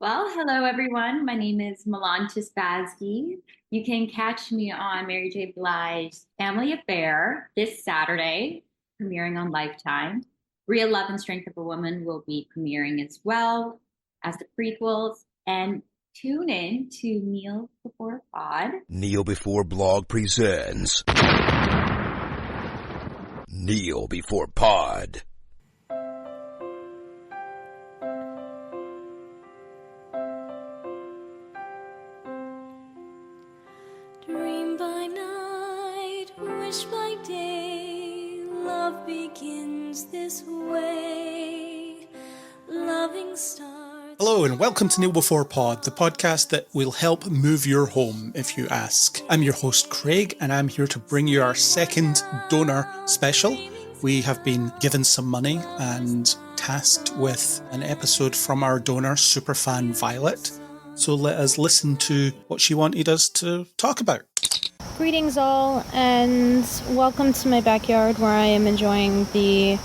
Well, hello everyone. My name is Melantis Basgi. You can catch me on Mary J. Blige's Family Affair this Saturday, premiering on Lifetime. Real Love and Strength of a Woman will be premiering as well as the prequels. And tune in to Kneel Before Pod. Kneel Before Blog presents Kneel Before Pod. Dream by night, wish by day, love begins this way, loving stars. Hello and welcome to Kneel Before Pod, the podcast that will help move your home, if you ask. I'm your host Craig, and I'm here to bring you our second donor special. We have been given some money and tasked with an episode from our donor, superfan Violet. So let us listen to what she wanted us to talk about. Greetings all, and welcome to my backyard where I am enjoying the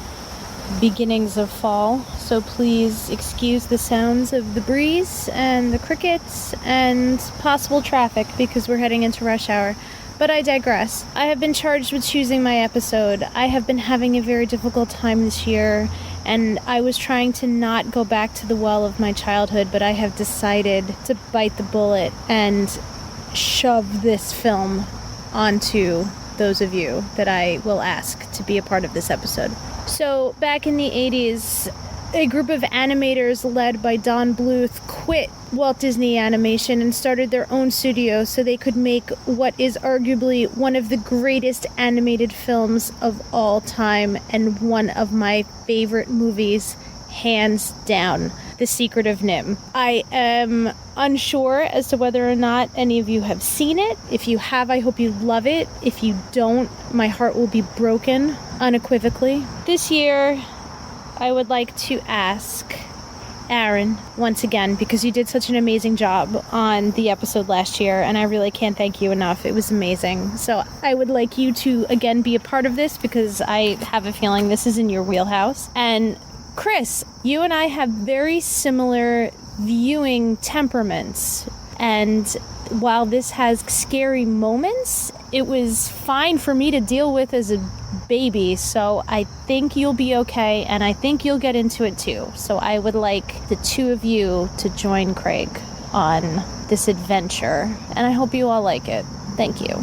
beginnings of fall. So please excuse the sounds of the breeze and the crickets and possible traffic because we're heading into rush hour. But I digress. I have been charged with choosing my episode. I have been having a very difficult time this year, and I was trying to not go back to the well of my childhood, but I have decided to bite the bullet and shove this film onto those of you that I will ask to be a part of this episode. So, back in the 80s, a group of animators led by Don Bluth quit Walt Disney Animation and started their own studio so they could make what is arguably one of the greatest animated films of all time and one of my favorite movies, hands down, The Secret of Nimh. I am unsure as to whether or not any of you have seen it. If you have, I hope you love it. If you don't, my heart will be broken unequivocally. This year, I would like to ask Aaron once again, because you did such an amazing job on the episode last year, and I really can't thank you enough. It was amazing. So I would like you to again be a part of this because I have a feeling this is in your wheelhouse. And Chris, you and I have very similar viewing temperaments, and while this has scary moments, it was fine for me to deal with as a baby, so I think you'll be okay, and I think you'll get into it too. So I would like the two of you to join Craig on this adventure, and I hope you all like it. Thank you.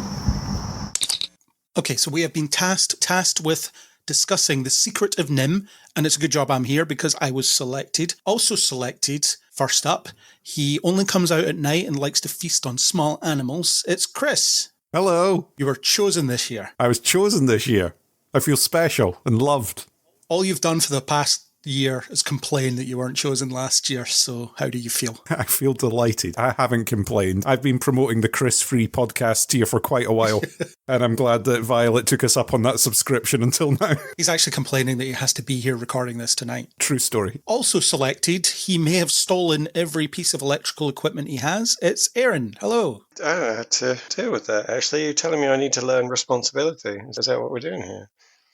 Okay, so we have been tasked with discussing The Secret of Nimh, and it's a good job I'm here because I was selected. Also selected, first up, he only comes out at night and likes to feast on small animals. It's Chris. Hello. You were chosen this year. I was chosen this year. I feel special and loved. All you've done for the past year is complain that you weren't chosen last year, so how do you feel? I feel delighted. I haven't complained. I've been promoting the Chris Free podcast here for quite a while, and I'm glad that Violet took us up on that subscription until now. He's actually complaining that he has to be here recording this tonight. True story. Also selected, he may have stolen every piece of electrical equipment he has. It's Aaron. Hello. I don't know how to deal with that, actually. You're telling me I need to learn responsibility. Is that what we're doing here?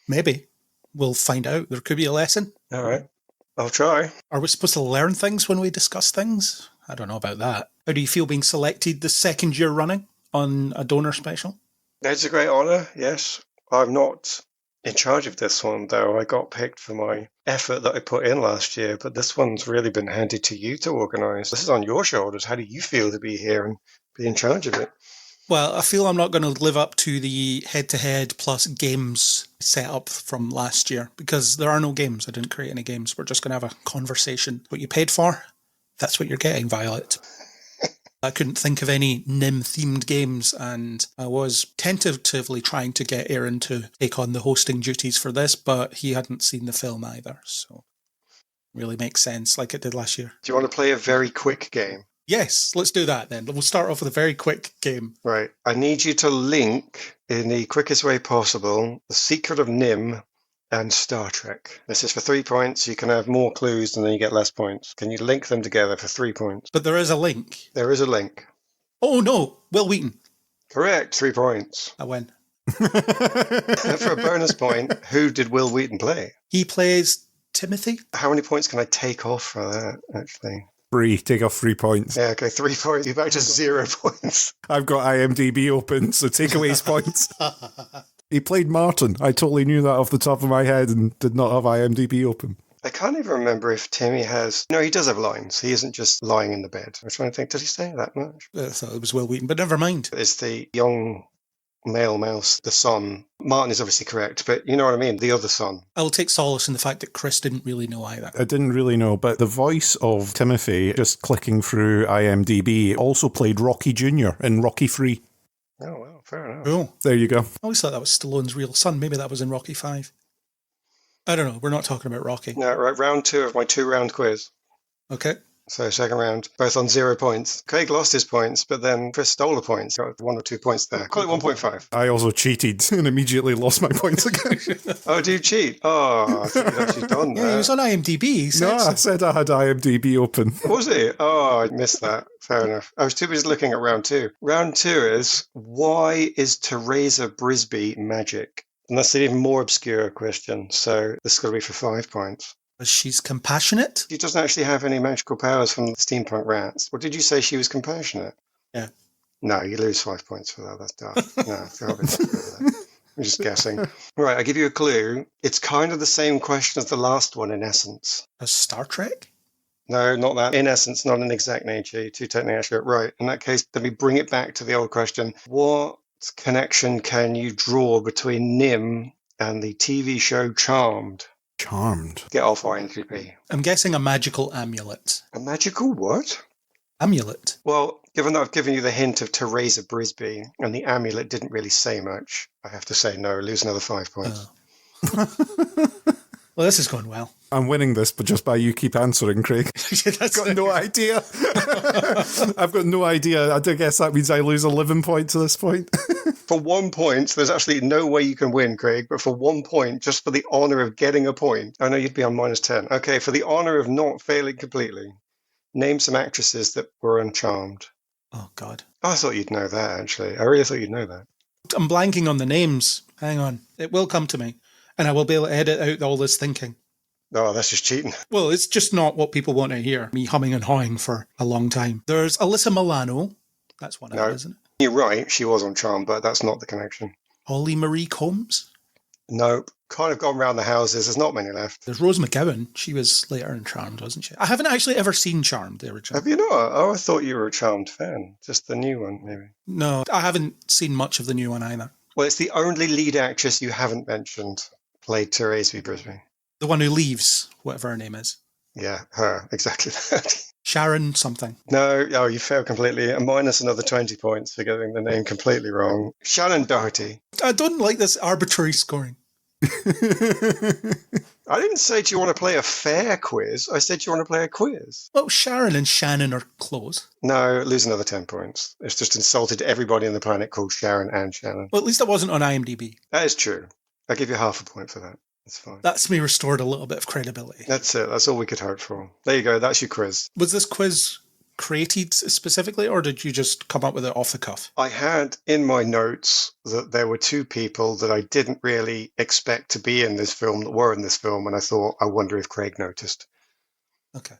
Maybe. We'll find out. There could be a lesson. All right. I'll try. Are we supposed to learn things when we discuss things? I don't know about that. How do you feel being selected the second year running on a donor special? It's a great honour, yes. I'm not in charge of this one, though. I got picked for my effort that I put in last year, but this one's really been handed to you to organise. This is on your shoulders. How do you feel to be here and be in charge of it? Well, I feel I'm not going to live up to the head-to-head plus games setup from last year because there are no games. I didn't create any games. We're just going to have a conversation. What you paid for, that's what you're getting, Violet. I couldn't think of any Nimh-themed games, and I was tentatively trying to get Aaron to take on the hosting duties for this, but he hadn't seen the film either, so it really makes sense like it did last year. Do you want to play a very quick game? Yes, let's do that then. We'll start off with a very quick game. Right. I need you to link, in the quickest way possible, The Secret of Nimh and Star Trek. This is for 3 points. You can have more clues and then you get less points. Can you link them together for 3 points? But there is a link. There is a link. Oh no, Will Wheaton. Correct, 3 points. I win. For a bonus point, who did Will Wheaton play? He plays Timothy. How many points can I take off for that, actually? Bree, take off 3 points. Yeah, okay, 3 points. You're back to 0 points. I've got IMDb open, so take away his points. He played Martin. I totally knew that off the top of my head and did not have IMDb open. I can't even remember if Timmy has... No, he does have lines. He isn't just lying in the bed. I was trying to think, did he say that much? I thought it was Will Wheaton, but never mind. It's the young male mouse, the son. Martin is obviously correct, but you know what I mean? The other son. I will take solace in the fact that Chris didn't really know either. I didn't really know, but the voice of Timothy, just clicking through IMDb, also played Rocky Jr. in Rocky 3. Oh, well, fair enough. Oh, There you go. I always thought that was Stallone's real son. Maybe that was in Rocky 5. I don't know. We're not talking about Rocky. No, right, round 2 of my 2-round quiz. Okay. So second round, both on 0 points. Craig lost his points, but then Chris stole the points. Got 1 or 2 points there. Call it 1.5. I also cheated and immediately lost my points again. Oh, do you cheat? Oh, I thought you'd actually done that. Yeah, he was on IMDb. He said No, I said I had IMDb open. Was it? Oh, I missed that. Fair enough. I was too busy looking at round 2. Round 2 is, why is Teresa Brisby magic? And that's an even more obscure question, so this is going to be for 5 points. she's compassionate. She doesn't actually have any magical powers from the steampunk rats. Or did you say she was compassionate? Yeah. No, you lose 5 points for that. That's dark. No, I'm just guessing. Right, I'll give you a clue. It's kind of the same question as the last one in essence. As Star Trek? No, not that. In essence, not an exact nature. You're too technically accurate. Right. In that case, let me bring it back to the old question. What connection can you draw between Nimh and the TV show Charmed? Charmed. Get off IMDb. I'm guessing a magical amulet. A magical what? Amulet. Well, given that I've given you the hint of Teresa Brisby and the amulet didn't really say much, I have to say no, lose another 5 points. Oh. Well, this is going well. I'm winning this, but just by you keep answering, Craig. I've got no idea. I've got no idea. I guess that means I lose 11 points at this point. For 1 point, there's actually no way you can win, Craig, but for 1 point, just for the honour of getting a point. Oh, no, you'd be on minus 10. Okay, for the honour of not failing completely, name some actresses that were on Charmed. Oh, God. Oh, I thought you'd know that, actually. I really thought you'd know that. I'm blanking on the names. Hang on. It will come to me. And I will be able to edit out all this thinking. Oh, that's just cheating. Well, it's just not what people want to hear. Me humming and hawing for a long time. There's Alyssa Milano. That's one of them, isn't it? You're right. She was on Charmed, but that's not the connection. Holly Marie Combs. Nope. Kind of gone round the houses. There's not many left. There's Rose McGowan. She was later in Charmed, wasn't she? I haven't actually ever seen Charmed, the original. Have you not? Oh, I thought you were a Charmed fan. Just the new one, maybe. No, I haven't seen much of the new one either. Well, it's the only lead actress you haven't mentioned. Played Teresa Brisby. The one who leaves, whatever her name is. Yeah, her. Exactly that. Sharon something. No, oh, you failed completely. And minus another 20 points for getting the name completely wrong. Shannon Doherty. I don't like this arbitrary scoring. I didn't say, do you want to play a fair quiz? I said, do you want to play a quiz? Well, Sharon and Shannon are close. No, lose another 10 points. It's just insulted everybody on the planet called Sharon and Shannon. Well, at least it wasn't on IMDb. That is true. I'll give you half a point for that. That's fine. That's me restored a little bit of credibility. That's it. That's all we could hope for. There you go. That's your quiz. Was this quiz created specifically, or did you just come up with it off the cuff? I had in my notes that there were 2 people that I didn't really expect to be in this film that were in this film, and I thought, I wonder if Craig noticed. Okay.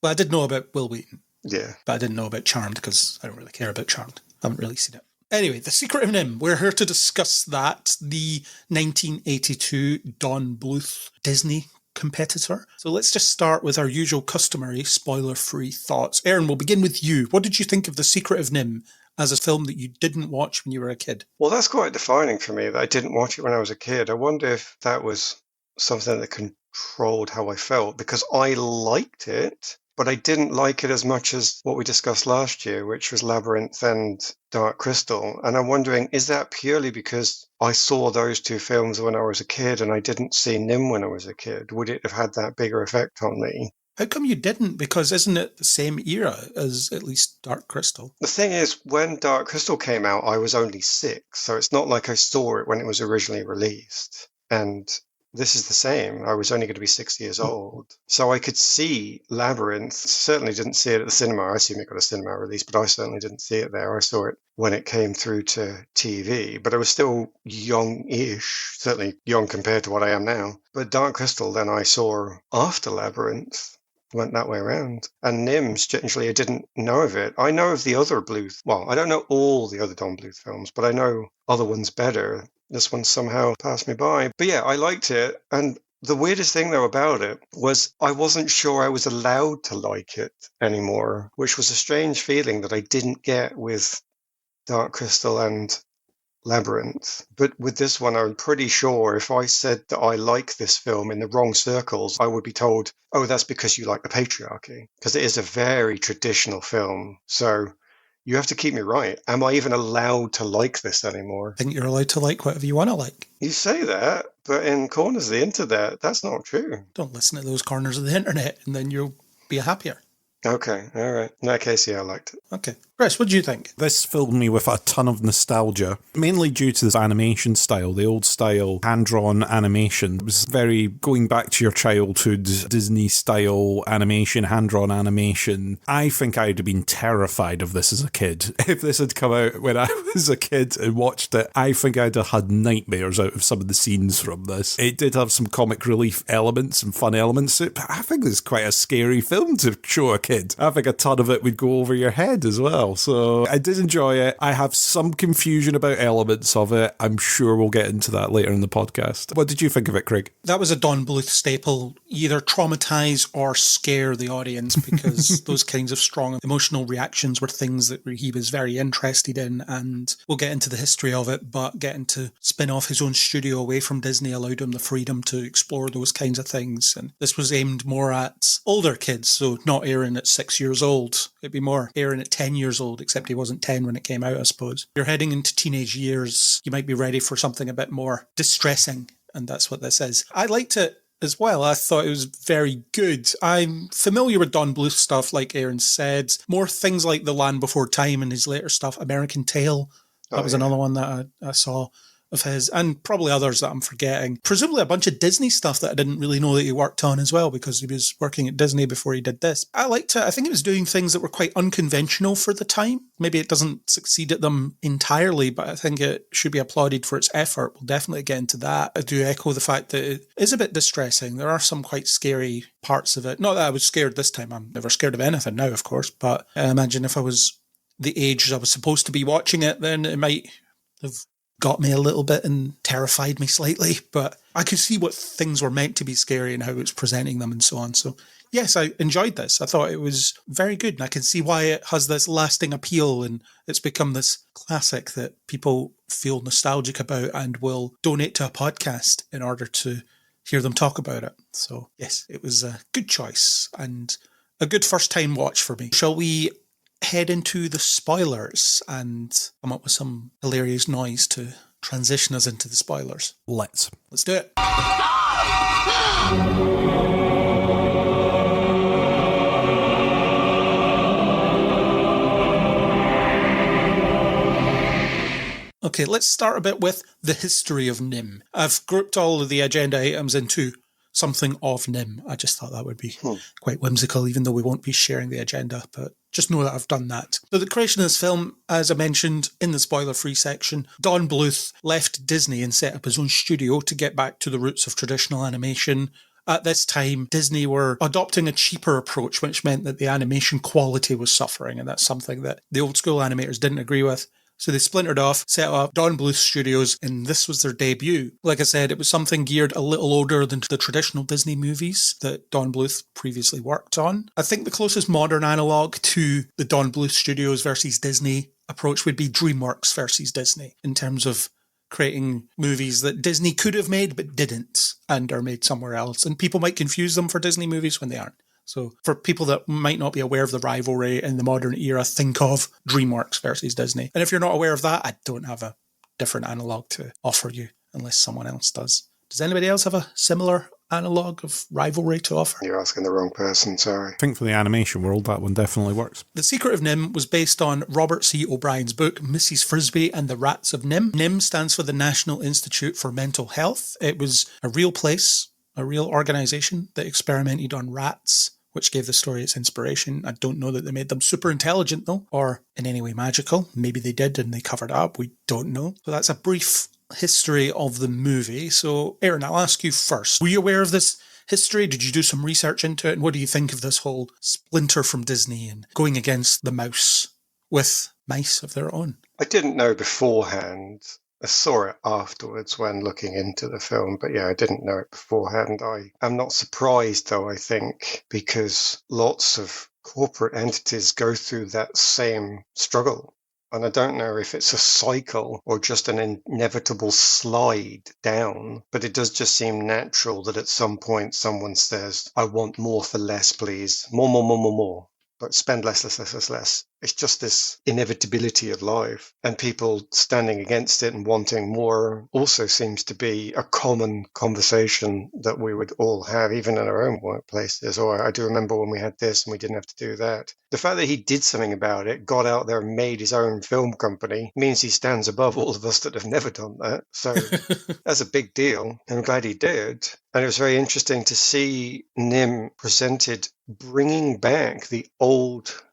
Well, I did know about Will Wheaton. Yeah. But I didn't know about Charmed because I don't really care about Charmed. I haven't really seen it. Anyway, The Secret of Nimh. We're here to discuss that, the 1982 Don Bluth Disney competitor. So let's just start with our usual customary spoiler-free thoughts. Aaron, we'll begin with you. What did you think of The Secret of Nimh as a film that you didn't watch when you were a kid? Well, that's quite defining for me that I didn't watch it when I was a kid. I wonder if that was something that controlled how I felt, because I liked it, but I didn't like it as much as what we discussed last year, which was Labyrinth and Dark Crystal. And I'm wondering, is that purely because I saw those 2 films when I was a kid and I didn't see Nimh when I was a kid? Would it have had that bigger effect on me? How come you didn't? Because isn't it the same era as at least Dark Crystal? The thing is, when Dark Crystal came out, I was only 6, so it's not like I saw it when it was originally released. And this is the same. I was only going to be 6 years old. So I could see Labyrinth. Certainly didn't see it at the cinema. I assume it got a cinema release, but I certainly didn't see it there. I saw it when it came through to TV, but I was still young-ish, certainly young compared to what I am now. But Dark Crystal, then I saw after Labyrinth. went that way around. And Nimh, strangely, I didn't know of it. I know of the other Bluth. Well, I don't know all the other Don Bluth films, but I know other ones better. This one somehow passed me by. But yeah, I liked it. And the weirdest thing, though, about it was I wasn't sure I was allowed to like it anymore, which was a strange feeling that I didn't get with Dark Crystal and Labyrinth. But with this one, I'm pretty sure if I said that I like this film in the wrong circles, I would be told, oh, that's because you like the patriarchy. Because it is a very traditional film. So you have to keep me right. Am I even allowed to like this anymore? I think you're allowed to like whatever you want to like. You say that, but in corners of the internet, that's not true. Don't listen to those corners of the internet and then you'll be happier. Okay, all right. In that case, yeah, I liked it. Okay. Chris, what do you think? This filled me with a ton of nostalgia, mainly due to this animation style, the old style hand-drawn animation. It was very going back to your childhood, Disney-style animation, hand-drawn animation. I think I'd have been terrified of this as a kid. If this had come out when I was a kid and watched it, I think I'd have had nightmares out of some of the scenes from this. It did have some comic relief elements and fun elements to it, but I think it's quite a scary film to show a kid. I think a ton of it would go over your head as well. So I did enjoy it. I have some confusion about elements of it. I'm sure we'll get into that later in the podcast. What did you think of it, Craig? That was a Don Bluth staple. Either traumatise or scare the audience, because those kinds of strong emotional reactions were things that he was very interested in, and we'll get into the history of it, but getting to spin off his own studio away from Disney allowed him the freedom to explore those kinds of things. And this was aimed more at older kids, so not airing at 6 years old. It'd be more airing at 10 years old, except he wasn't 10 when it came out, I suppose. You're heading into teenage years, you might be ready for something a bit more distressing, and that's what this is. I liked it as well. I thought it was very good. I'm familiar with Don Bluth stuff, like Aaron said. More things like The Land Before Time and his later stuff. American Tail, that was another one that I saw of his, and probably others that I'm forgetting. Presumably a bunch of Disney stuff that I didn't really know that he worked on as well, because he was working at Disney before he did this. I liked it. I think it was doing things that were quite unconventional for the time. Maybe it doesn't succeed at them entirely, but I think it should be applauded for its effort. We'll definitely get into that. I do echo the fact that it is a bit distressing. There are some quite scary parts of it. Not that I was scared this time. I'm never scared of anything now, of course, but I imagine if I was the age I was supposed to be watching it, then it might have got me a little bit and terrified me slightly, but I could see what things were meant to be scary and how it was presenting them and so on. So yes, I enjoyed this. I thought it was very good, and I can see why it has this lasting appeal, and it's become this classic that people feel nostalgic about and will donate to a podcast in order to hear them talk about it. So yes, it was a good choice and a good first time watch for me. Shall we head into the spoilers and come up with some hilarious noise to transition us into the spoilers? Let's do it. Okay, let's start a bit with the history of Nimh. I've grouped all of the agenda items into something of Nimh. I just thought that would be quite whimsical, even though we won't be sharing the agenda, but just know that I've done that. So the creation of this film, as I mentioned in the spoiler-free section, Don Bluth left Disney and set up his own studio to get back to the roots of traditional animation. At this time, Disney were adopting a cheaper approach, which meant that the animation quality was suffering, and that's something that the old school animators didn't agree with. So they splintered off, set up Don Bluth Studios, and this was their debut. Like I said, it was something geared a little older than the traditional Disney movies that Don Bluth previously worked on. I think the closest modern analogue to the Don Bluth Studios versus Disney approach would be DreamWorks versus Disney, in terms of creating movies that Disney could have made but didn't and are made somewhere else. And people might confuse them for Disney movies when they aren't. So for people that might not be aware of the rivalry in the modern era, think of DreamWorks versus Disney. And if you're not aware of that, I don't have a different analogue to offer you unless someone else does. Does anybody else have a similar analogue of rivalry to offer? You're asking the wrong person, sorry. I think for the animation world, that one definitely works. The Secret of Nimh was based on Robert C. O'Brien's book, Mrs. Frisby and the Rats of Nimh. NIMH stands for the National Institute for Mental Health. It was a real place, a real organisation that experimented on rats, which gave the story its inspiration. I don't know that they made them super intelligent, though, or in any way magical. Maybe they did and they covered it up. We don't know. So that's a brief history of the movie. So, Aaron, I'll ask you first. Were you aware of this history? Did you do some research into it? And what do you think of this whole splinter from Disney and going against the mouse with mice of their own? I didn't know beforehand. I saw it afterwards when looking into the film, but yeah, I didn't know it beforehand. I am not surprised, though, I think, because lots of corporate entities go through that same struggle. And I don't know if it's a cycle or just an inevitable slide down, but it does just seem natural that at some point someone says, I want more for less, please. More. But spend less. It's just this inevitability of life. And people standing against it and wanting more also seems to be a common conversation that we would all have, even in our own workplaces. Or I do remember when we had this and we didn't have to do that. The fact that he did something about it, got out there and made his own film company, means he stands above all of us that have never done that. So that's a big deal. And I'm glad he did. And it was very interesting to see Nimh presented bringing back the old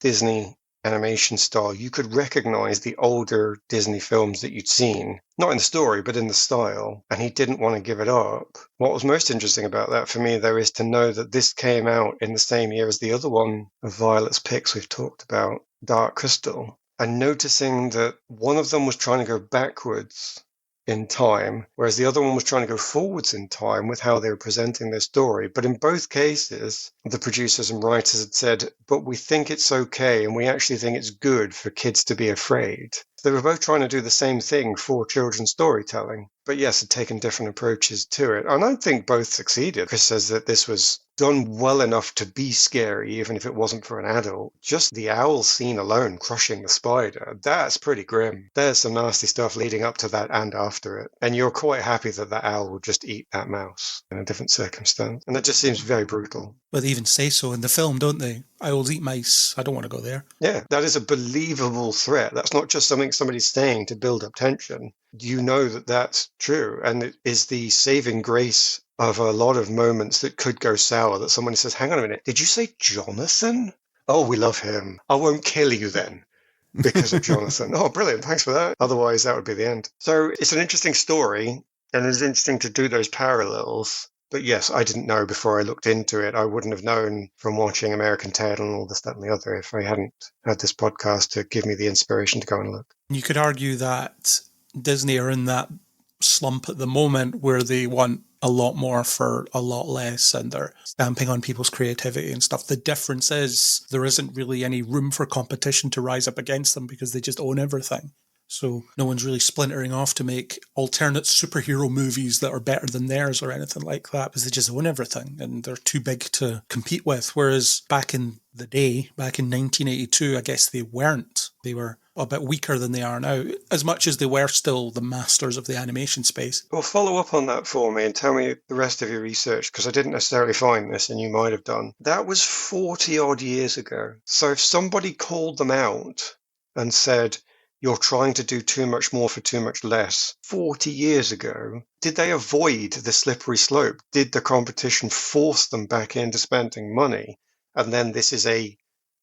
Disney animation style. You could recognize the older Disney films that you'd seen, not in the story, but in the style, and he didn't want to give it up. What was most interesting about that for me, though, is to know that this came out in the same year as the other one of Violet's picks we've talked about, Dark Crystal, and noticing that one of them was trying to go backwards in time, whereas the other one was trying to go forwards in time with how they were presenting their story. But in both cases, the producers and writers had said, but we think it's okay and we actually think it's good for kids to be afraid. So they were both trying to do the same thing for children's storytelling, but yes, had taken different approaches to it. And I think both succeeded. Chris says that this was done well enough to be scary, even if it wasn't for an adult. Just the owl scene alone crushing the spider, that's pretty grim. There's some nasty stuff leading up to that and after it. And you're quite happy that that owl will just eat that mouse in a different circumstance. And that just seems very brutal. But they even say so in the film, don't they? Owls eat mice. I don't want to go there. Yeah, that is a believable threat. That's not just something somebody's saying to build up tension. You know that that's true. And it is the saving grace of a lot of moments that could go sour, that somebody says, hang on a minute, did you say Jonathan? Oh, we love him. I won't kill you then because of Jonathan. Oh, brilliant. Thanks for that. Otherwise, that would be the end. So it's an interesting story, and it's interesting to do those parallels. But yes, I didn't know before I looked into it. I wouldn't have known from watching American Tail and all this, that, and the other if I hadn't had this podcast to give me the inspiration to go and look. You could argue that Disney are in that slump at the moment where they want a lot more for a lot less and they're stamping on people's creativity and stuff. The difference is there isn't really any room for competition to rise up against them because they just own everything. So no one's really splintering off to make alternate superhero movies that are better than theirs or anything like that because they just own everything and they're too big to compete with. Whereas back in the day, back in 1982, I guess they weren't. They were a bit weaker than they are now, as much as they were still the masters of the animation space. Well, follow up on that for me and tell me the rest of your research, because I didn't necessarily find this and you might have done. That was 40 odd years ago. So if somebody called them out and said, you're trying to do too much more for too much less, 40 years ago, did they avoid the slippery slope? Did the competition force them back into spending money? And then this is a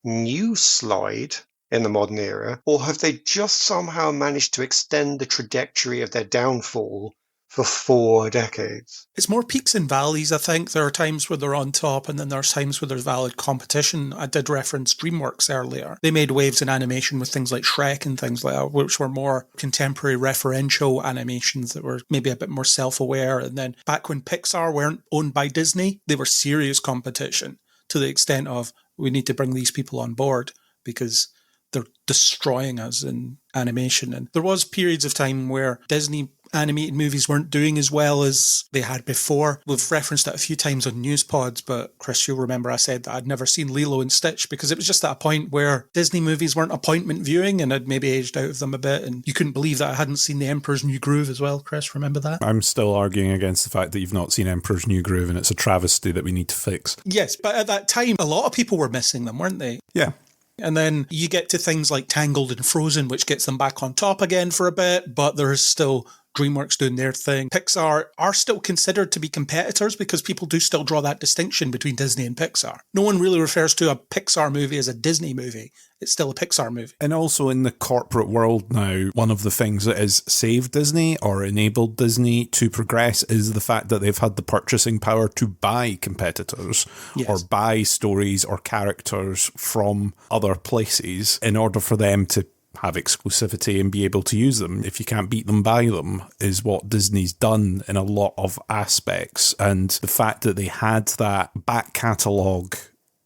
new slide in the modern era? Or have they just somehow managed to extend the trajectory of their downfall for 4 decades? It's more peaks and valleys, I think. There are times where they're on top and then there's times where there's valid competition. I did reference DreamWorks earlier. They made waves in animation with things like Shrek and things like that, which were more contemporary referential animations that were maybe a bit more self-aware. And then back when Pixar weren't owned by Disney, they were serious competition to the extent of we need to bring these people on board because they're destroying us in animation. And there was periods of time where Disney animated movies weren't doing as well as they had before. We've referenced it a few times on news pods, but Chris, you'll remember I said that I'd never seen Lilo and Stitch because it was just at a point where Disney movies weren't appointment viewing and I'd maybe aged out of them a bit. And you couldn't believe that I hadn't seen The Emperor's New Groove as well, Chris. Remember that? I'm still arguing against the fact that you've not seen Emperor's New Groove and it's a travesty that we need to fix. Yes, but at that time, a lot of people were missing them, weren't they? Yeah. And then you get to things like Tangled and Frozen, which gets them back on top again for a bit, but there's still DreamWorks doing their thing. Pixar are still considered to be competitors because people do still draw that distinction between Disney and Pixar. No one really refers to a Pixar movie as a Disney movie. It's still a Pixar movie. And also in the corporate world now, one of the things that has saved Disney or enabled Disney to progress is the fact that they've had the purchasing power to buy competitors or buy stories or characters from other places in order for them to have exclusivity and be able to use them. If you can't beat them, buy them, is what Disney's done in a lot of aspects. And the fact that they had that back catalogue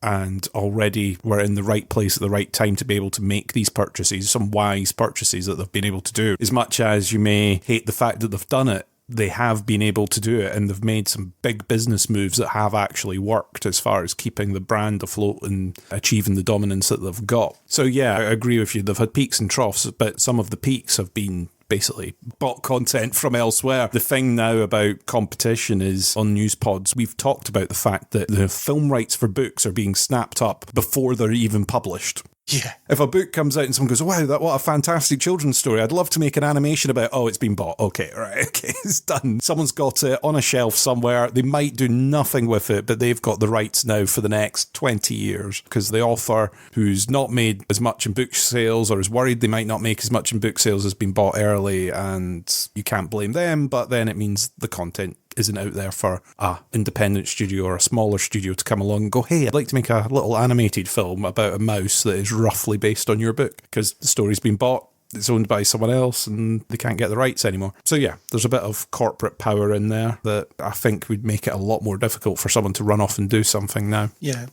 and already were in the right place at the right time to be able to make these purchases, some wise purchases that they've been able to do. As much as you may hate the fact that they've done it, they have been able to do it, and they've made some big business moves that have actually worked as far as keeping the brand afloat and achieving the dominance that they've got. So yeah, I agree with you. They've had peaks and troughs, but some of the peaks have been basically bought content from elsewhere. The thing now about competition is on news pods, we've talked about the fact that the film rights for books are being snapped up before they're even published. Yeah. If a book comes out and someone goes, wow, what a fantastic children's story, I'd love to make an animation about, it's been bought. Okay, it's done. Someone's got it on a shelf somewhere. They might do nothing with it, but they've got the rights now for the next 20 years because the author who's not made as much in book sales or is worried they might not make as much in book sales has been bought early, and you can't blame them, but then it means the content isn't out there for a independent studio or a smaller studio to come along and go, hey, I'd like to make a little animated film about a mouse that is roughly based on your book, because the story's been bought, it's owned by someone else, and they can't get the rights anymore. So yeah, there's a bit of corporate power in there that I think would make it a lot more difficult for someone to run off and do something now. Yeah.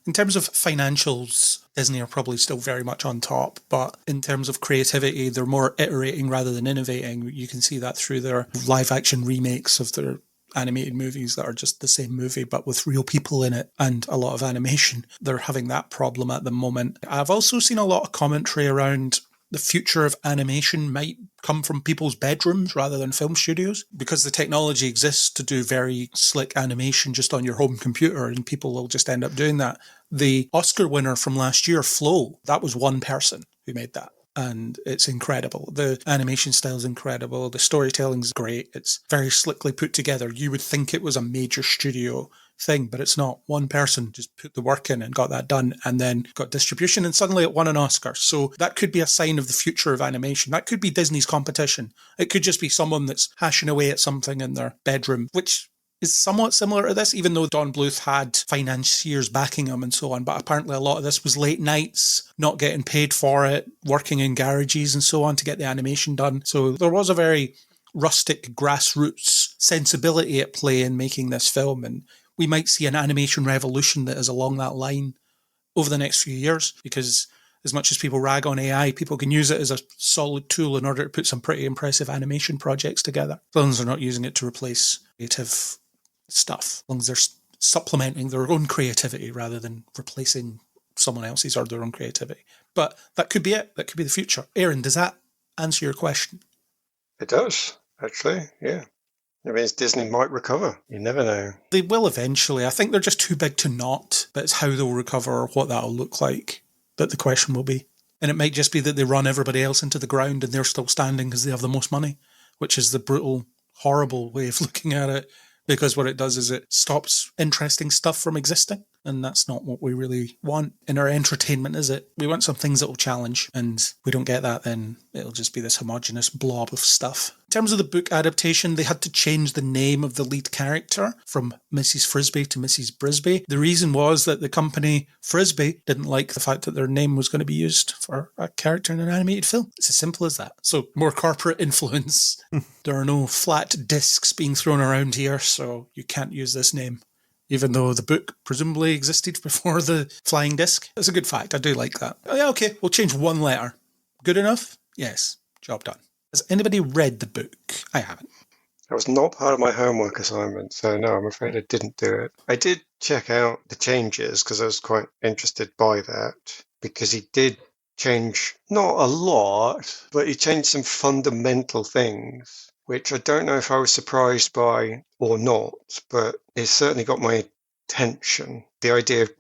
In terms of financials, Disney are probably still very much on top, but in terms of creativity, they're more iterating rather than innovating. You can see that through their live action remakes of their animated movies that are just the same movie but with real people in it and a lot of animation. They're having that problem at the moment. I've also seen a lot of commentary around the future of animation might come from people's bedrooms rather than film studios, because the technology exists to do very slick animation just on your home computer, and people will just end up doing that. The Oscar winner from last year, Flow, that was one person who made that. And it's incredible. The animation style is incredible. The storytelling is great. It's very slickly put together. You would think it was a major studio thing, but it's not. One person just put the work in and got that done, and then got distribution, and suddenly it won an Oscar. So that could be a sign of the future of animation. That could be Disney's competition. It could just be someone that's hashing away at something in their bedroom, which is somewhat similar to this, even though Don Bluth had financiers backing him and so on. But apparently a lot of this was late nights, not getting paid for it, working in garages and so on to get the animation done. So there was a very rustic grassroots sensibility at play in making this film. And we might see an animation revolution that is along that line over the next few years, because as much as people rag on AI, people can use it as a solid tool in order to put some pretty impressive animation projects together. As long as they're not using it to replace creative stuff, as long as they're supplementing their own creativity rather than replacing someone else's or their own creativity. But that could be it. That could be the future. Aaron, does that answer your question? It does, actually, yeah. It means Disney might recover. You never know. They will eventually. I think they're just too big to not, but it's how they'll recover or what that'll look like that the question will be. And it might just be that they run everybody else into the ground and they're still standing because they have the most money, which is the brutal, horrible way of looking at it. Because what it does is it stops interesting stuff from existing. And that's not what we really want in our entertainment, is it? We want some things that will challenge. And if we don't get that, then it'll just be this homogenous blob of stuff. In terms of the book adaptation, they had to change the name of the lead character from Mrs. Frisbee to Mrs. Brisby. The reason was that the company Frisbee didn't like the fact that their name was going to be used for a character in an animated film. It's as simple as that. So more corporate influence. There are no flat discs being thrown around here, so you can't use this name. Even though the book presumably existed before the flying disc. That's a good fact. I do like that. Oh, yeah, okay, we'll change one letter. Good enough? Yes. Job done. Has anybody read the book? I haven't. That was not part of my homework assignment, so no, I'm afraid I didn't do it. I did check out the changes because I was quite interested by that, because he did change, not a lot, but he changed some fundamental things, which I don't know if I was surprised by or not, but it certainly got my attention. The idea of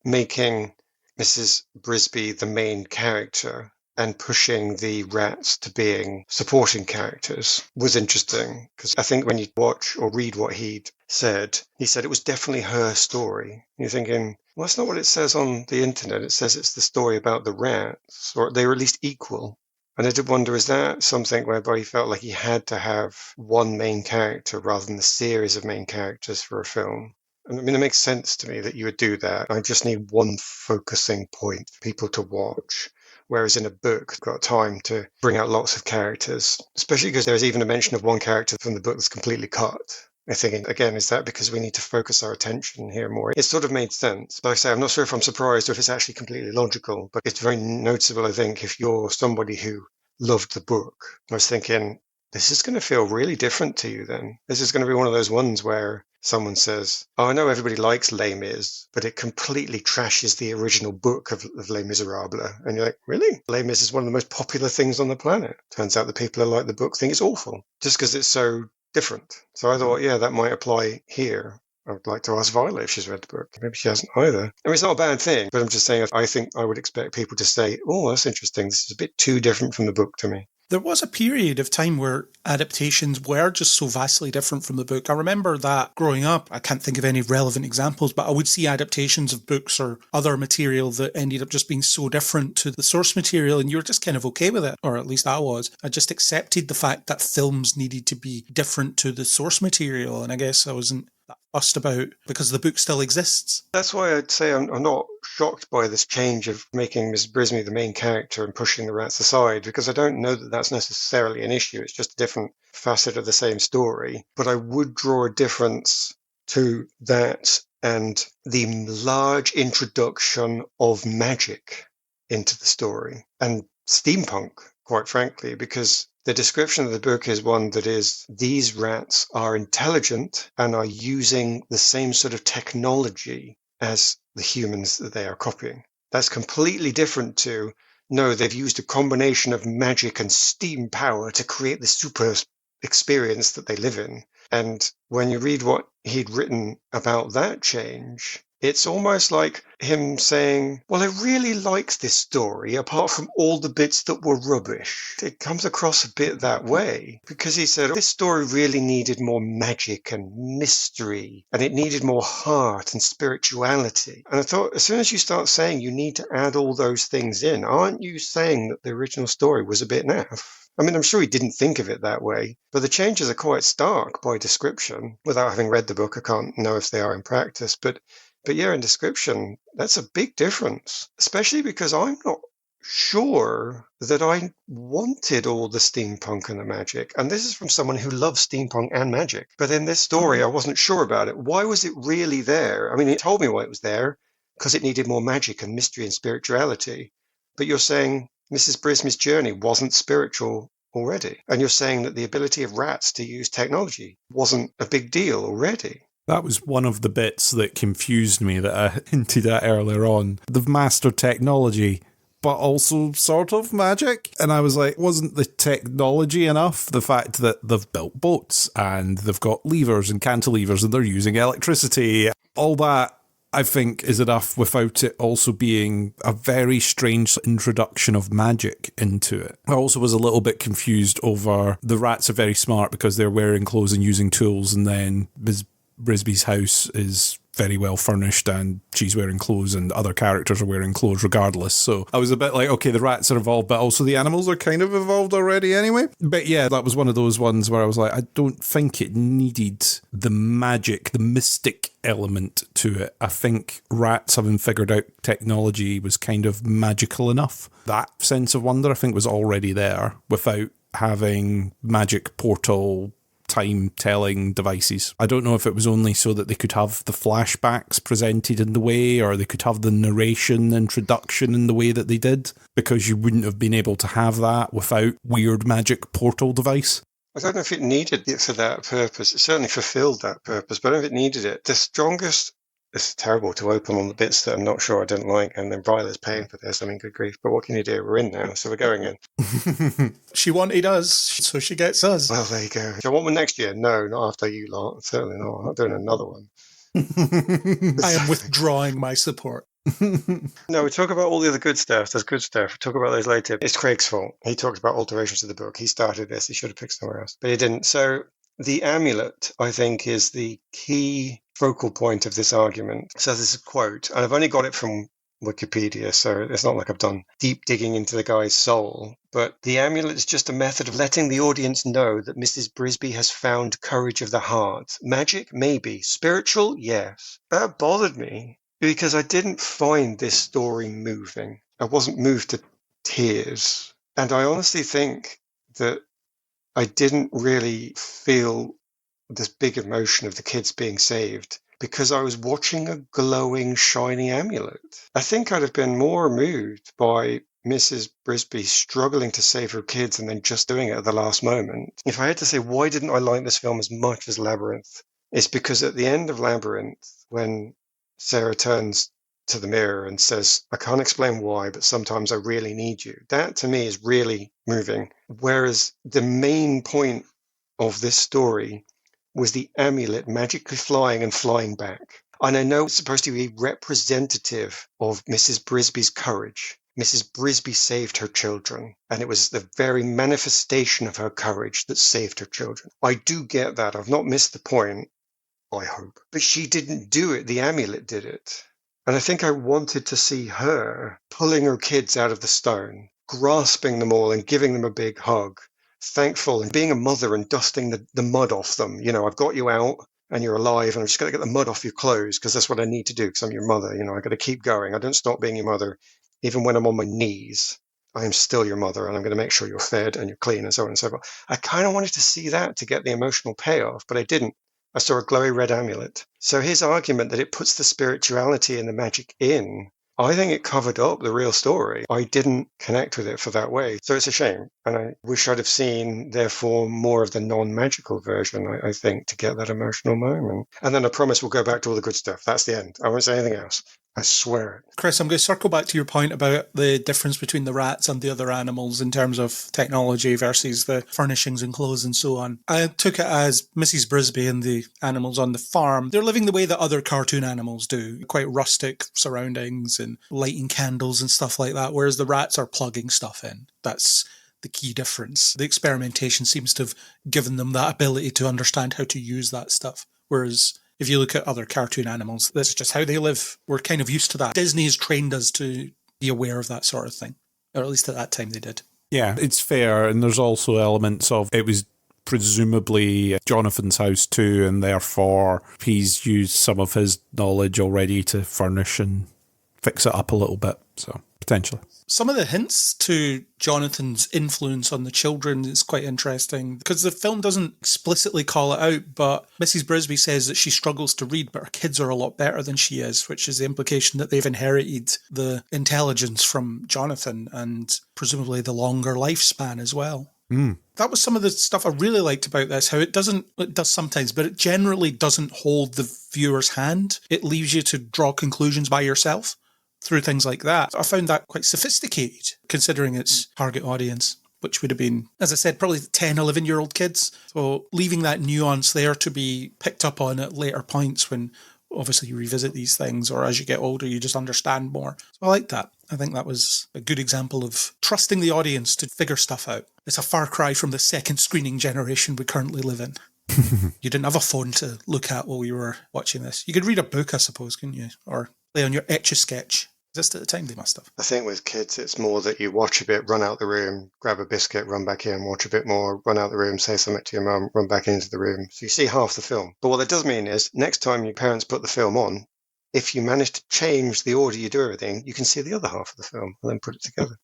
making Mrs. Brisby the main character and pushing the rats to being supporting characters was interesting. Because I think when you watch or read what he said it was definitely her story. You're thinking, well, that's not what it says on the internet. It says it's the story about the rats, or they were at least equal. And I did wonder, is that something whereby he felt like he had to have one main character rather than a series of main characters for a film? I mean, it makes sense to me that you would do that. I just need one focusing point for people to watch. Whereas in a book, you've got time to bring out lots of characters, especially because there's even a mention of one character from the book that's completely cut. I think, again, is that because we need to focus our attention here more? It sort of made sense. Like I say, I'm not sure if I'm surprised or if it's actually completely logical, but it's very noticeable, I think, if you're somebody who loved the book. I was thinking, this is going to feel really different to you then. This is going to be one of those ones where someone says, oh, I know everybody likes Les Mis, but it completely trashes the original book of Les Miserables. And you're like, really? Les Mis is one of the most popular things on the planet. Turns out the people who like the book think it's awful, just because it's so different. So I thought, yeah, that might apply here. I would like to ask Violet if she's read the book. Maybe she hasn't either. I mean, it's not a bad thing, but I'm just saying I think I would expect people to say, oh, that's interesting. This is a bit too different from the book to me. There was a period of time where adaptations were just so vastly different from the book. I remember that growing up. I can't think of any relevant examples, but I would see adaptations of books or other material that ended up just being so different to the source material, and you were just kind of okay with it, or at least I was. I just accepted the fact that films needed to be different to the source material, and I guess I wasn't that fussed about because the book still exists. That's why I'd say I'm not shocked by this change of making Miss Brisby the main character and pushing the rats aside, because I don't know that that's necessarily an issue. It's just a different facet of the same story. But I would draw a difference to that and the large introduction of magic into the story and steampunk, quite frankly, because the description of the book is one that is, these rats are intelligent and are using the same sort of technology as the humans that they are copying. That's completely different to, no, they've used a combination of magic and steam power to create the super experience that they live in. And when you read what he'd written about that change, it's almost like him saying, well, I really liked this story, apart from all the bits that were rubbish. It comes across a bit that way, because he said, this story really needed more magic and mystery, and it needed more heart and spirituality. And I thought, as soon as you start saying you need to add all those things in, aren't you saying that the original story was a bit naff? I mean, I'm sure he didn't think of it that way, but the changes are quite stark by description. Without having read the book, I can't know if they are in practice, but yeah, in description, that's a big difference, especially because I'm not sure that I wanted all the steampunk and the magic. And this is from someone who loves steampunk and magic. But in this story, I wasn't sure about it. Why was it really there? I mean, it told me why it was there, because it needed more magic and mystery and spirituality. But you're saying Mrs. Brisby's journey wasn't spiritual already. And you're saying that the ability of rats to use technology wasn't a big deal already. That was one of the bits that confused me that I hinted at earlier on. They've mastered technology, but also sort of magic. And I was like, wasn't the technology enough? The fact that they've built boats and they've got levers and cantilevers and they're using electricity, all that I think is enough without it also being a very strange introduction of magic into it. I also was a little bit confused over the rats are very smart because they're wearing clothes and using tools, and then Brisby's house is very well furnished and she's wearing clothes and other characters are wearing clothes regardless. So I was a bit like, okay, the rats are evolved, but also the animals are kind of evolved already anyway. But yeah, that was one of those ones where I was like, I don't think it needed the magic, the mystic element to it. I think rats having figured out technology was kind of magical enough. That sense of wonder, I think, was already there without having magic portal time-telling devices. I don't know if it was only so that they could have the flashbacks presented in the way, or they could have the narration introduction in the way that they did, because you wouldn't have been able to have that without weird magic portal device. I don't know if it needed it for that purpose. It certainly fulfilled that purpose, but I don't know if it needed it. The strongest... It's terrible to open on the bits that I'm not sure I didn't like, and then Violet's paying for this. I mean, good grief. But what can you do? We're in now, so we're going in. She wanted us, so she gets us. Well, there you go. Do I want one next year? No, not after you lot. Certainly not. I'm not doing another one. I am withdrawing my support. No, we talk about all the other good stuff. There's good stuff. We talk about those later. It's Craig's fault. He talked about alterations to the book. He started this. He should have picked somewhere else, but he didn't. So the amulet, I think, is the key focal point of this argument. So this is a quote, and I've only got it from Wikipedia, so it's not like I've done deep digging into the guy's soul. But the amulet is just a method of letting the audience know that Mrs. Brisby has found courage of the heart. Magic? Maybe. Spiritual? Yes. That bothered me because I didn't find this story moving. I wasn't moved to tears. And I honestly think that I didn't really feel this big emotion of the kids being saved because I was watching a glowing, shiny amulet. I think I'd have been more moved by Mrs. Brisby struggling to save her kids and then just doing it at the last moment. If I had to say why didn't I like this film as much as Labyrinth, it's because at the end of Labyrinth, when Sarah turns to the mirror and says, I can't explain why, but sometimes I really need you. That to me is really moving. Whereas the main point of this story was the amulet magically flying and flying back. And I know it's supposed to be representative of Mrs. Brisby's courage. Mrs. Brisby saved her children, and it was the very manifestation of her courage that saved her children. I do get that. I've not missed the point, I hope. But she didn't do it. The amulet did it. And I think I wanted to see her pulling her kids out of the stone, grasping them all and giving them a big hug, thankful and being a mother and dusting the mud off them. You know, I've got you out and you're alive and I'm just going to get the mud off your clothes because that's what I need to do because I'm your mother. You know, I've got to keep going. I don't stop being your mother. Even when I'm on my knees, I am still your mother and I'm going to make sure you're fed and you're clean and so on and so forth. I kind of wanted to see that to get the emotional payoff, but I didn't. I saw a glowy red amulet. So his argument that it puts the spirituality and the magic in, I think it covered up the real story. I didn't connect with it for that way. So it's a shame. And I wish I'd have seen, therefore, more of the non-magical version, I think, to get that emotional moment. And then I promise we'll go back to all the good stuff. That's the end. I won't say anything else. I swear it. Chris, I'm going to circle back to your point about the difference between the rats and the other animals in terms of technology versus the furnishings and clothes and so on. I took it as Mrs. Brisby and the animals on the farm. They're living the way that other cartoon animals do, quite rustic surroundings and lighting candles and stuff like that, whereas the rats are plugging stuff in. That's the key difference. The experimentation seems to have given them that ability to understand how to use that stuff, whereas if you look at other cartoon animals, that's just how they live. We're kind of used to that. Disney has trained us to be aware of that sort of thing, or at least at that time they did. Yeah, it's fair, and there's also elements of it was presumably Jonathan's house too, and therefore he's used some of his knowledge already to furnish and fix it up a little bit, so potentially. Some of the hints to Jonathan's influence on the children is quite interesting because the film doesn't explicitly call it out, but Mrs. Brisby says that she struggles to read, but her kids are a lot better than she is, which is the implication that they've inherited the intelligence from Jonathan and presumably the longer lifespan as well. That was some of the stuff I really liked about this, how it does sometimes, but it generally doesn't hold the viewer's hand. It leaves you to draw conclusions by yourself through things like that. I found that quite sophisticated, considering its target audience, which would have been, as I said, probably 10, 11-year-old kids. So leaving that nuance there to be picked up on at later points when obviously you revisit these things, or as you get older, you just understand more. So I like that. I think that was a good example of trusting the audience to figure stuff out. It's a far cry from the second screening generation we currently live in. You didn't have a phone to look at while you were watching this. You could read a book, I suppose, couldn't you? Or play on your Etch-a-Sketch. Just at the time they must have. I think with kids, it's more that you watch a bit, run out the room, grab a biscuit, run back in, watch a bit more, run out the room, say something to your mum, run back into the room. So you see half the film. But what that does mean is next time your parents put the film on, if you manage to change the order you do everything, you can see the other half of the film and then put it together.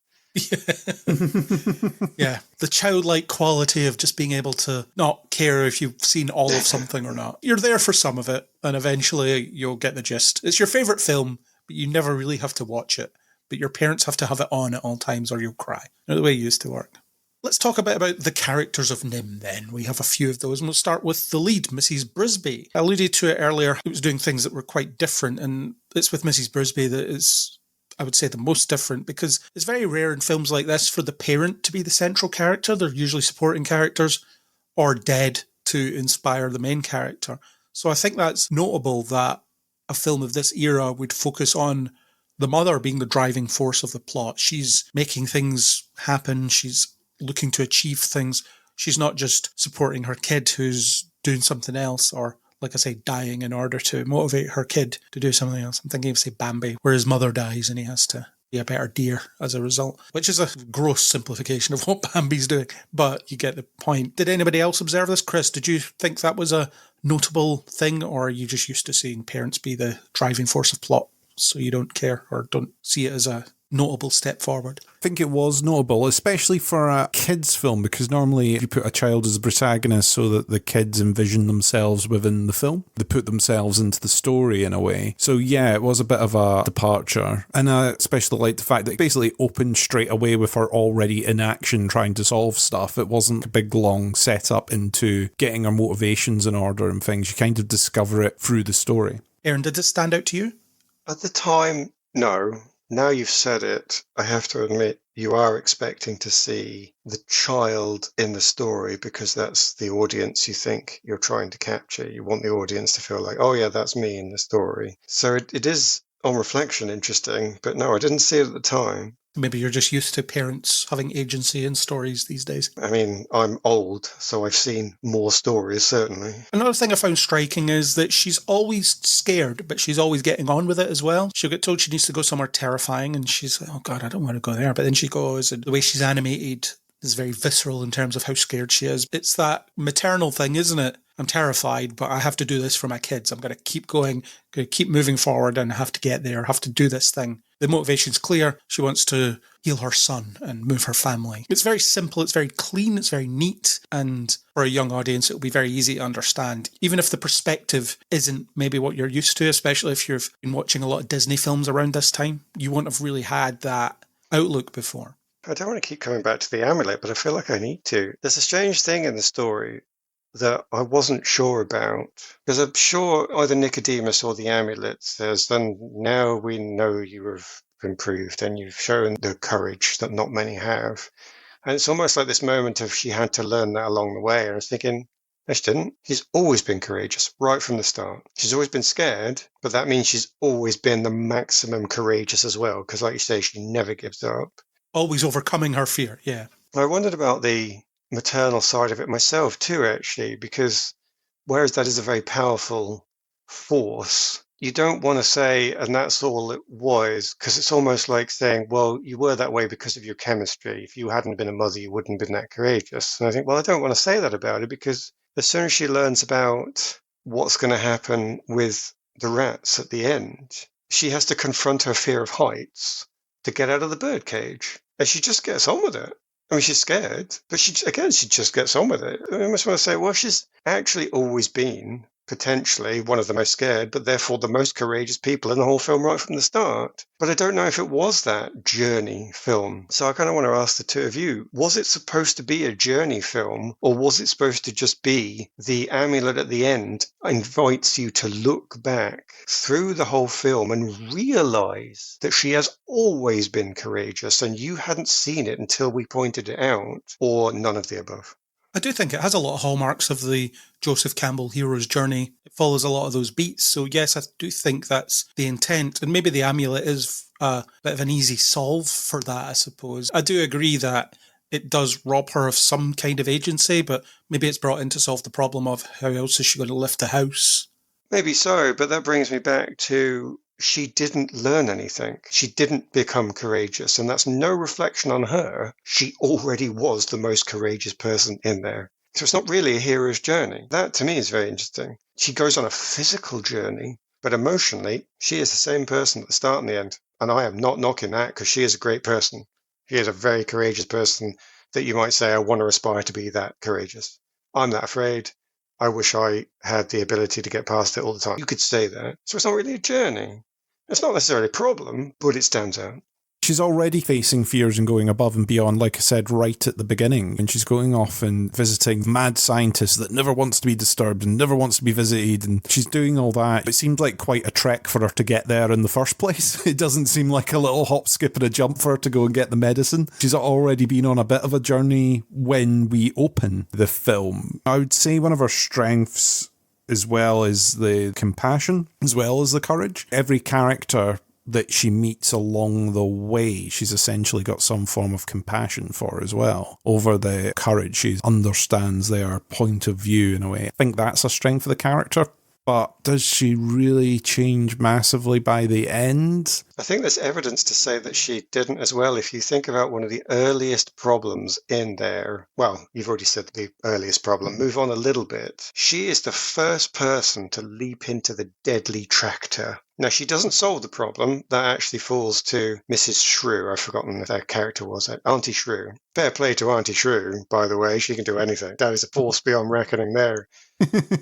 Yeah, the childlike quality of just being able to not care if you've seen all of something or not. You're there for some of it, and eventually you'll get the gist. It's your favourite film, but you never really have to watch it. But your parents have to have it on at all times or you'll cry. You know, the way it used to work. Let's talk a bit about the characters of Nimh then. We have a few of those, and we'll start with the lead, Mrs. Brisby. I alluded to it earlier. It was doing things that were quite different, and it's with Mrs. Brisby that is, I would say, the most different, because it's very rare in films like this for the parent to be the central character. They're usually supporting characters or dead to inspire the main character. So I think that's notable that a film of this era would focus on the mother being the driving force of the plot. She's making things happen. She's looking to achieve things. She's not just supporting her kid who's doing something else or, like I say, dying in order to motivate her kid to do something else. I'm thinking of, say, Bambi, where his mother dies and he has to be a better deer as a result, which is a gross simplification of what Bambi's doing, but you get the point. Did anybody else observe this? Chris, did you think that was a notable thing, or are you just used to seeing parents be the driving force of plot, so you don't care or don't see it as a notable step forward? I think it was notable, especially for a kids' film, because normally you put a child as a protagonist so that the kids envision themselves within the film. They put themselves into the story in a way. So yeah, it was a bit of a departure. And I especially liked the fact that it basically opened straight away with her already in action trying to solve stuff. It wasn't a big long setup into getting her motivations in order and things. You kind of discover it through the story. Aaron, did it stand out to you? At the time, no. Now you've said it, I have to admit, you are expecting to see the child in the story because that's the audience you think you're trying to capture. You want the audience to feel like, oh yeah, that's me in the story. So it is, on reflection, interesting, but no, I didn't see it at the time. Maybe you're just used to parents having agency in stories these days. I mean, I'm old, so I've seen more stories, certainly. Another thing I found striking is that she's always scared, but she's always getting on with it as well. She'll get told she needs to go somewhere terrifying, and she's like, oh God, I don't want to go there. But then she goes, and the way she's animated is very visceral in terms of how scared she is. It's that maternal thing, isn't it? I'm terrified, but I have to do this for my kids. I'm going to keep going, going to keep moving forward, and I have to get there, have to do this thing. The motivation's clear. She wants to heal her son and move her family. It's very simple, it's very clean, it's very neat, and for a young audience, it'll be very easy to understand. Even if the perspective isn't maybe what you're used to, especially if you've been watching a lot of Disney films around this time, you won't have really had that outlook before. I don't want to keep coming back to the amulet, but I feel like I need to. There's a strange thing in the story that I wasn't sure about, because I'm sure either Nicodemus or the amulet says, then now we know you have improved and you've shown the courage that not many have. And it's almost like this moment of she had to learn that along the way. And I was thinking, no, she didn't. She's always been courageous right from the start. She's always been scared, but that means she's always been the maximum courageous as well, because like you say, she never gives up. Always overcoming her fear, yeah. I wondered about the maternal side of it myself too, actually, because whereas that is a very powerful force, you don't want to say, and that's all it was, because it's almost like saying, well, you were that way because of your chemistry. If you hadn't been a mother, you wouldn't have been that courageous. And I think, well, I don't want to say that about it, because as soon as she learns about what's going to happen with the rats at the end, she has to confront her fear of heights to get out of the birdcage. And she just gets on with it. I mean, she's scared, but she just gets on with it. I almost want to say, well, she's actually always been potentially one of the most scared, but therefore the most courageous people in the whole film right from the start. But I don't know if it was that journey film. So I kind of want to ask the two of you, was it supposed to be a journey film, or was it supposed to just be the amulet at the end invites you to look back through the whole film and realize that she has always been courageous and you hadn't seen it until we pointed it out, or none of the above? I do think it has a lot of hallmarks of the Joseph Campbell hero's journey. It follows a lot of those beats. So yes, I do think that's the intent. And maybe the amulet is a bit of an easy solve for that, I suppose. I do agree that it does rob her of some kind of agency, but maybe it's brought in to solve the problem of how else is she going to lift the house? Maybe so, but that brings me back to she didn't learn anything. She didn't become courageous, and that's no reflection on her. She already was the most courageous person in there. So it's not really a hero's journey. That, to me, is very interesting. She goes on a physical journey, but emotionally, she is the same person at the start and the end. And I am not knocking that, because she is a great person. She is a very courageous person that you might say, I want to aspire to be that courageous. I'm that afraid. I wish I had the ability to get past it all the time. You could say that. So it's not really a journey. It's not necessarily a problem, but it stands out. She's already facing fears and going above and beyond, like I said, right at the beginning. And she's going off and visiting mad scientists that never wants to be disturbed and never wants to be visited. And she's doing all that. It seemed like quite a trek for her to get there in the first place. It doesn't seem like a little hop, skip and a jump for her to go and get the medicine. She's already been on a bit of a journey when we open the film. I would say one of her strengths, as well as the compassion, as well as the courage. Every character that she meets along the way, she's essentially got some form of compassion for as well over the courage. She understands their point of view in a way. I think that's a strength of the character. But does she really change massively by the end? I think there's evidence to say that she didn't as well. If you think about one of the earliest problems in there, well, you've already said the earliest problem. Move on a little bit. She is the first person to leap into the deadly tractor. Now, she doesn't solve the problem. That actually falls to Mrs. Shrew. I've forgotten what that character was. Auntie Shrew. Fair play to Auntie Shrew, by the way. She can do anything. That is a force beyond reckoning there.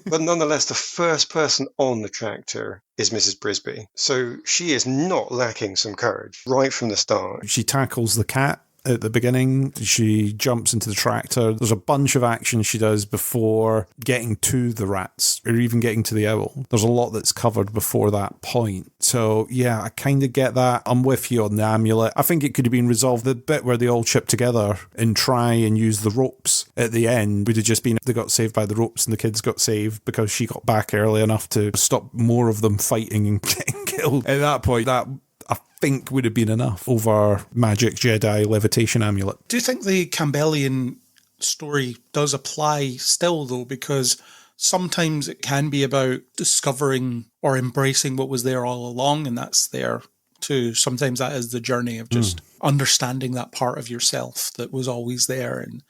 But nonetheless, the first person on the tractor is Mrs. Brisby. So she is not lacking some courage right from the start. She tackles the cat at the beginning. She jumps into the tractor. There's a bunch of action she does before getting to the rats or even getting to the owl. There's a lot that's covered before that point. So yeah, I kind of get that. I'm with you on the amulet. I think it could have been resolved. The bit where they all chip together and try and use the ropes at the end would have just been they got saved by the ropes and the kids got saved because she got back early enough to stop more of them fighting and getting killed. At that point, that I think would have been enough over magic Jedi levitation amulet. Do you think the Campbellian story does apply still, though? Because sometimes it can be about discovering or embracing what was there all along, and that's there too. Sometimes that is the journey of just understanding that part of yourself that was always there and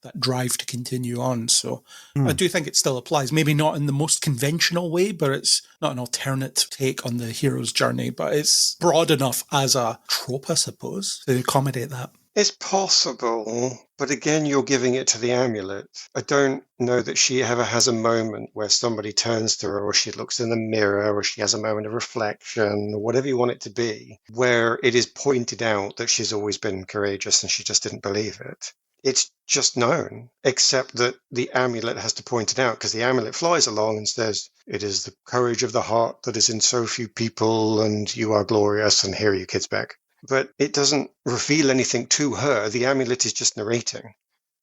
that drive to continue on. So I do think it still applies. Maybe not in the most conventional way, but it's not an alternate take on the hero's journey, but it's broad enough as a trope, I suppose, to accommodate that. It's possible, but again, you're giving it to the amulet. I don't know that she ever has a moment where somebody turns to her or she looks in the mirror or she has a moment of reflection or whatever you want it to be, where it is pointed out that she's always been courageous and she just didn't believe it. It's just known, except that the amulet has to point it out because the amulet flies along and says, it is the courage of the heart that is in so few people and you are glorious and here are your kids back. But it doesn't reveal anything to her. The amulet is just narrating.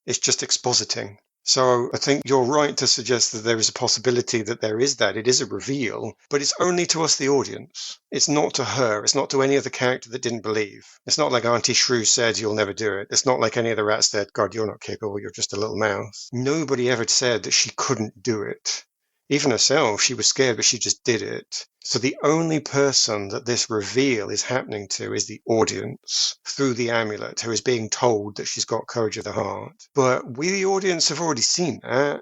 It's just expositing. So I think you're right to suggest that there is a possibility that there is that. It is a reveal, but it's only to us, the audience. It's not to her. It's not to any other character that didn't believe. It's not like Auntie Shrew said, you'll never do it. It's not like any of the rats said, God, you're not capable. You're just a little mouse. Nobody ever said that she couldn't do it. Even herself, she was scared, but she just did it. So the only person that this reveal is happening to is the audience through the amulet, who is being told that she's got courage of the heart. But we, the audience, have already seen that.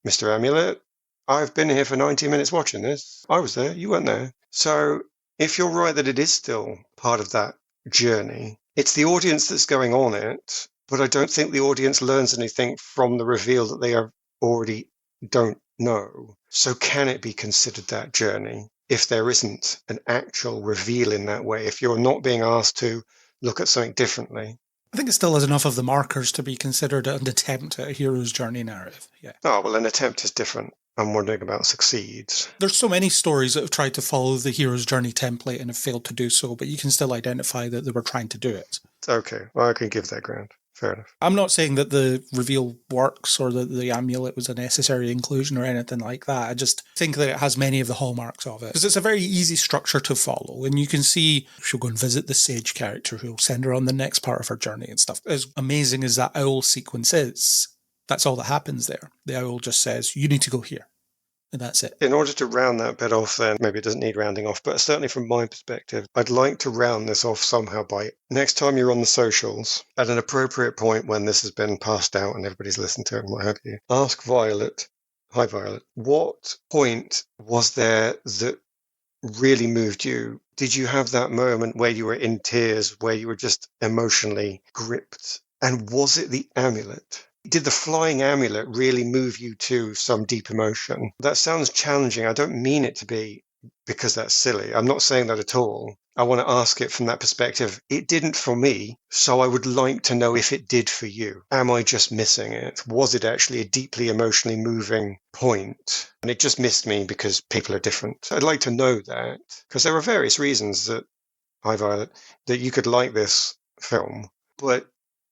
Mr. Amulet, I've been here for 90 minutes watching this. I was there. You weren't there. So if you're right that it is still part of that journey, it's the audience that's going on it. But I don't think the audience learns anything from the reveal that they already don't know. So can it be considered that journey if there isn't an actual reveal in that way, if you're not being asked to look at something differently? I think it still has enough of the markers to be considered an attempt at a hero's journey narrative. Yeah. Oh, well, an attempt is different. I'm wondering about succeeds. There's so many stories that have tried to follow the hero's journey template and have failed to do so, but you can still identify that they were trying to do it. Okay, well, I can give that ground. Fair enough. I'm not saying that the reveal works or that the amulet was a necessary inclusion or anything like that. I just think that it has many of the hallmarks of it. Because it's a very easy structure to follow. And you can see she'll go and visit the sage character who'll send her on the next part of her journey and stuff. As amazing as that owl sequence is, that's all that happens there. The owl just says, you need to go here. And that's it. In order to round that bit off then, maybe it doesn't need rounding off, but certainly from my perspective, I'd like to round this off somehow by next time you're on the socials, at an appropriate point when this has been passed out and everybody's listened to it and what have you, ask Violet, hi Violet, what point was there that really moved you? Did you have that moment where you were in tears, where you were just emotionally gripped? And was it the amulet? Did the flying amulet really move you to some deep emotion? That sounds challenging. I don't mean it to be because that's silly. I'm not saying that at all. I want to ask it from that perspective. It didn't for me, so I would like to know if it did for you. Am I just missing it? Was it actually a deeply emotionally moving point? And it just missed me because people are different. I'd like to know that because there are various reasons that, hi Violet, that you could like this film, but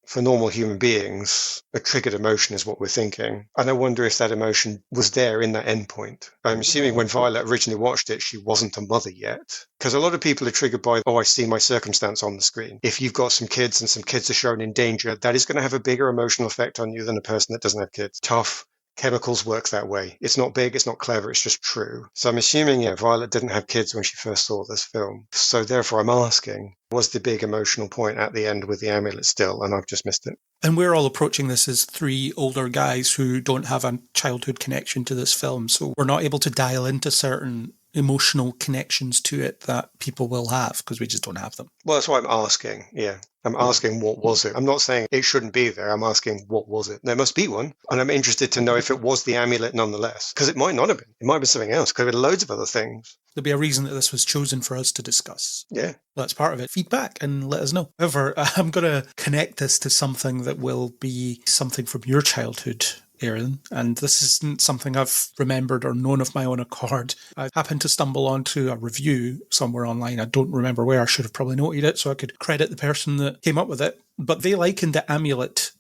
for normal human beings, a triggered emotion is what we're thinking. And I wonder if that emotion was there in that endpoint. I'm assuming when Violet originally watched it, she wasn't a mother yet. Because a lot of people are triggered by, I see my circumstance on the screen. If you've got some kids and some kids are shown in danger, that is going to have a bigger emotional effect on you than a person that doesn't have kids. Tough. Chemicals work that way. It's not big, it's not clever, it's just true. So I'm assuming, Violet didn't have kids when she first saw this film. So therefore I'm asking, was the big emotional point at the end with the amulet still? And I've just missed it. And we're all approaching this as three older guys who don't have a childhood connection to this film. So we're not able to dial into certain emotional connections to it that people will have because we just don't have them. Well, that's why I'm asking. Yeah. I'm asking, what was it? I'm not saying it shouldn't be there. I'm asking, what was it? There must be one. And I'm interested to know if it was the amulet nonetheless. Because it might not have been. It might have been something else. Could have been loads of other things. There'll be a reason that this was chosen for us to discuss. Yeah. That's part of it. Feedback and let us know. However, I'm going to connect this to something that will be something from your childhood, Aaron, and this isn't something I've remembered or known of my own accord. I happened to stumble onto a review somewhere online. I don't remember where. I should have probably noted it so I could credit the person that came up with it. But they likened the amulet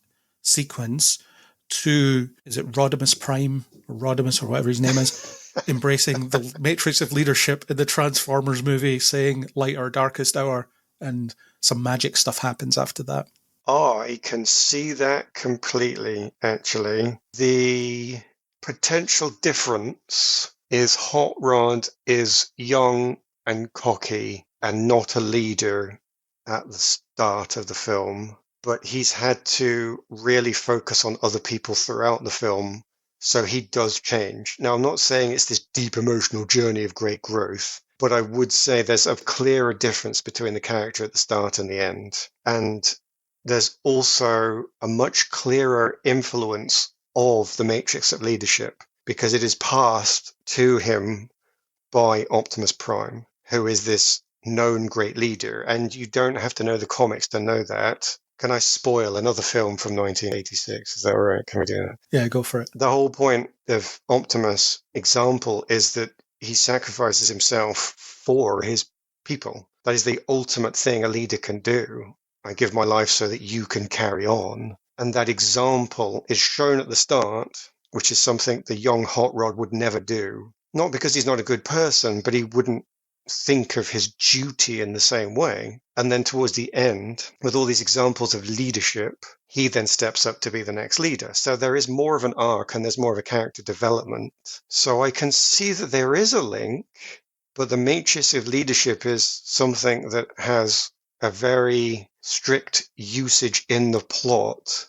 sequence to, is it Rodimus Prime, or Rodimus, or whatever his name is, embracing the matrix of leadership in the Transformers movie, saying light our darkest hour, and some magic stuff happens after that. I can see that completely, actually. The potential difference is Hot Rod is young and cocky and not a leader at the start of the film, but he's had to really focus on other people throughout the film, so he does change. Now, I'm not saying it's this deep emotional journey of great growth, but I would say there's a clearer difference between the character at the start and the end. And there's also a much clearer influence of the matrix of leadership because it is passed to him by Optimus Prime, who is this known great leader. And you don't have to know the comics to know that. Can I spoil another film from 1986? Is that all right? Can we do that? Yeah, go for it. The whole point of Optimus' example is that he sacrifices himself for his people. That is the ultimate thing a leader can do. I give my life so that you can carry on. And that example is shown at the start, which is something the young Hot Rod would never do. Not because he's not a good person, but he wouldn't think of his duty in the same way. And then towards the end, with all these examples of leadership, he then steps up to be the next leader. So there is more of an arc and there's more of a character development. So I can see that there is a link, but the matrix of leadership is something that has a very strict usage in the plot,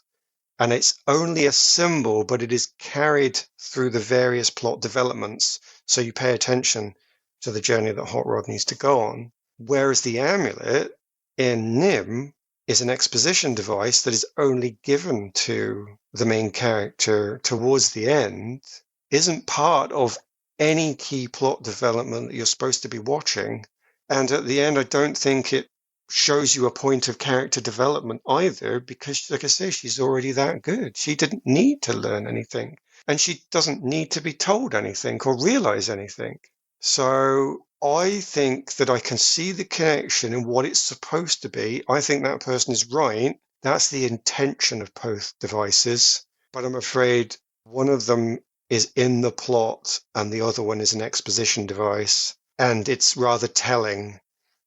and it's only a symbol, but it is carried through the various plot developments, so you pay attention to the journey that Hot Rod needs to go on. Whereas the amulet in Nimh is an exposition device that is only given to the main character towards the end, isn't part of any key plot development that you're supposed to be watching, and at the end I don't think it shows you a point of character development either, because, like I say, she's already that good. She didn't need to learn anything, and she doesn't need to be told anything or realize anything. So I think that I can see the connection in what it's supposed to be. I think that person is right. That's the intention of both devices, but I'm afraid one of them is in the plot and the other one is an exposition device, and it's rather telling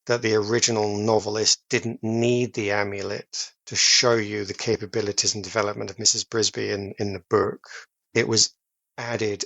that the original novelist didn't need the amulet to show you the capabilities and development of Mrs. Brisby in the book. It was added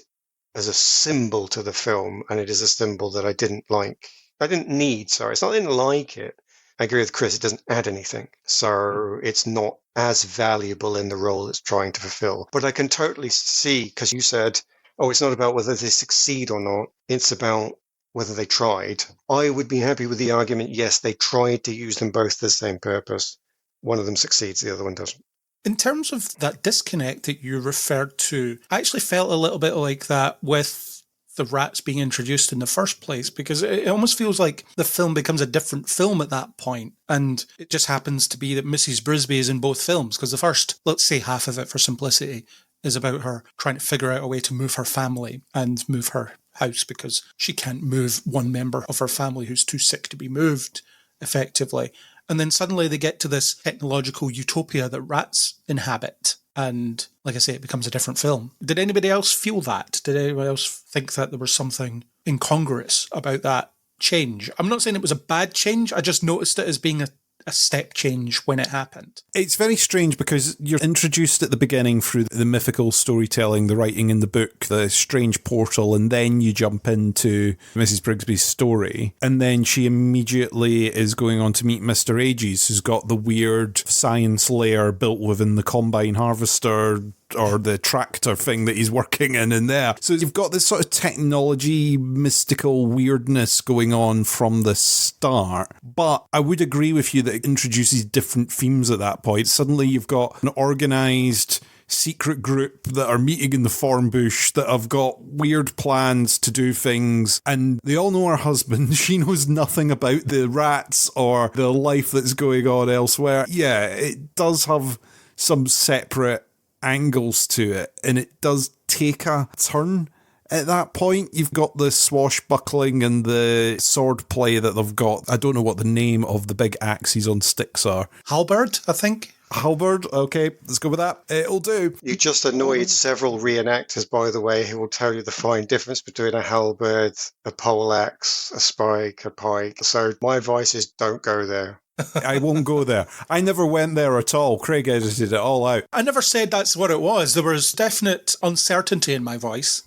as a symbol to the film, and it is a symbol that I didn't like. I didn't need, sorry. It's not I didn't like it. I agree with Chris, it doesn't add anything. So it's not as valuable in the role it's trying to fulfill. But I can totally see, because you said, oh, it's not about whether they succeed or not. It's about whether they tried. I would be happy with the argument, yes, they tried to use them both for the same purpose. One of them succeeds, the other one doesn't. In terms of that disconnect that you referred to, I actually felt a little bit like that with the rats being introduced in the first place, because it almost feels like the film becomes a different film at that point, and it just happens to be that Mrs. Brisby is in both films, because the first, let's say half of it for simplicity, is about her trying to figure out a way to move her family and move her house because she can't move one member of her family who's too sick to be moved effectively. And then suddenly they get to this technological utopia that rats inhabit. And like I say, it becomes a different film. Did anybody else feel that? Did anybody else think that there was something incongruous about that change? I'm not saying it was a bad change. I just noticed it as being a step change when it happened. It's very strange because you're introduced at the beginning through the mythical storytelling, the writing in the book, the strange portal, and then you jump into Mrs. Brigsby's story, and then she immediately is going on to meet Mr. Ages, who's got the weird science lair built within the combine harvester or the tractor thing that he's working in there. So you've got this sort of technology, mystical weirdness going on from the start. But I would agree with you that it introduces different themes at that point. Suddenly you've got an organised secret group that are meeting in the thorn bush that have got weird plans to do things, and they all know her husband. She knows nothing about the rats or the life that's going on elsewhere. Yeah, it does have some separate angles to it, and it does take a turn at that point. You've got the swashbuckling and the sword play that they've got. I don't know what the name of the big axes on sticks are. Halberd, I think. Halberd, okay, let's go with that. It'll do. You just annoyed several reenactors, by the way, who will tell you the fine difference between a halberd, a poleaxe, a spike, a pike. So my advice is don't go there. I won't go there. I never went there at all. Craig edited it all out. I never said that's what it was. There was definite uncertainty in my voice.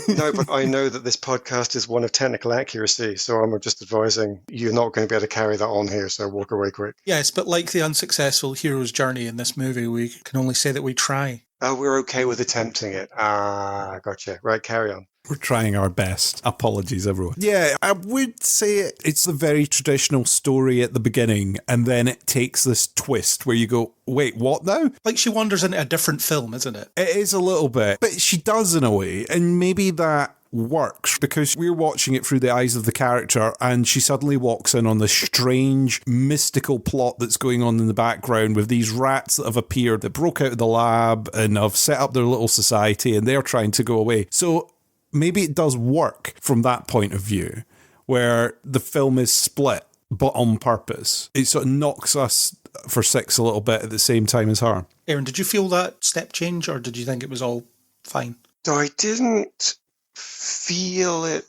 No, but I know that this podcast is one of technical accuracy, so I'm just advising you're not going to be able to carry that on here, so walk away quick. Yes, but like the unsuccessful hero's journey in this movie, we can only say that we try. Oh, we're okay with attempting it. Ah, gotcha. Right, carry on. We're trying our best. Apologies, everyone. Yeah, I would say it's a very traditional story at the beginning, and then it takes this twist where you go, wait, what now? Like she wanders into a different film, isn't it? It is a little bit, but she does in a way, and maybe that works because we're watching it through the eyes of the character, and she suddenly walks in on this strange mystical plot that's going on in the background with these rats that have appeared that broke out of the lab and have set up their little society, and they're trying to go away. So maybe it does work from that point of view, where the film is split, but on purpose. It sort of knocks us for six a little bit at the same time as her. Aaron, did you feel that step change, or did you think it was all fine? I didn't feel it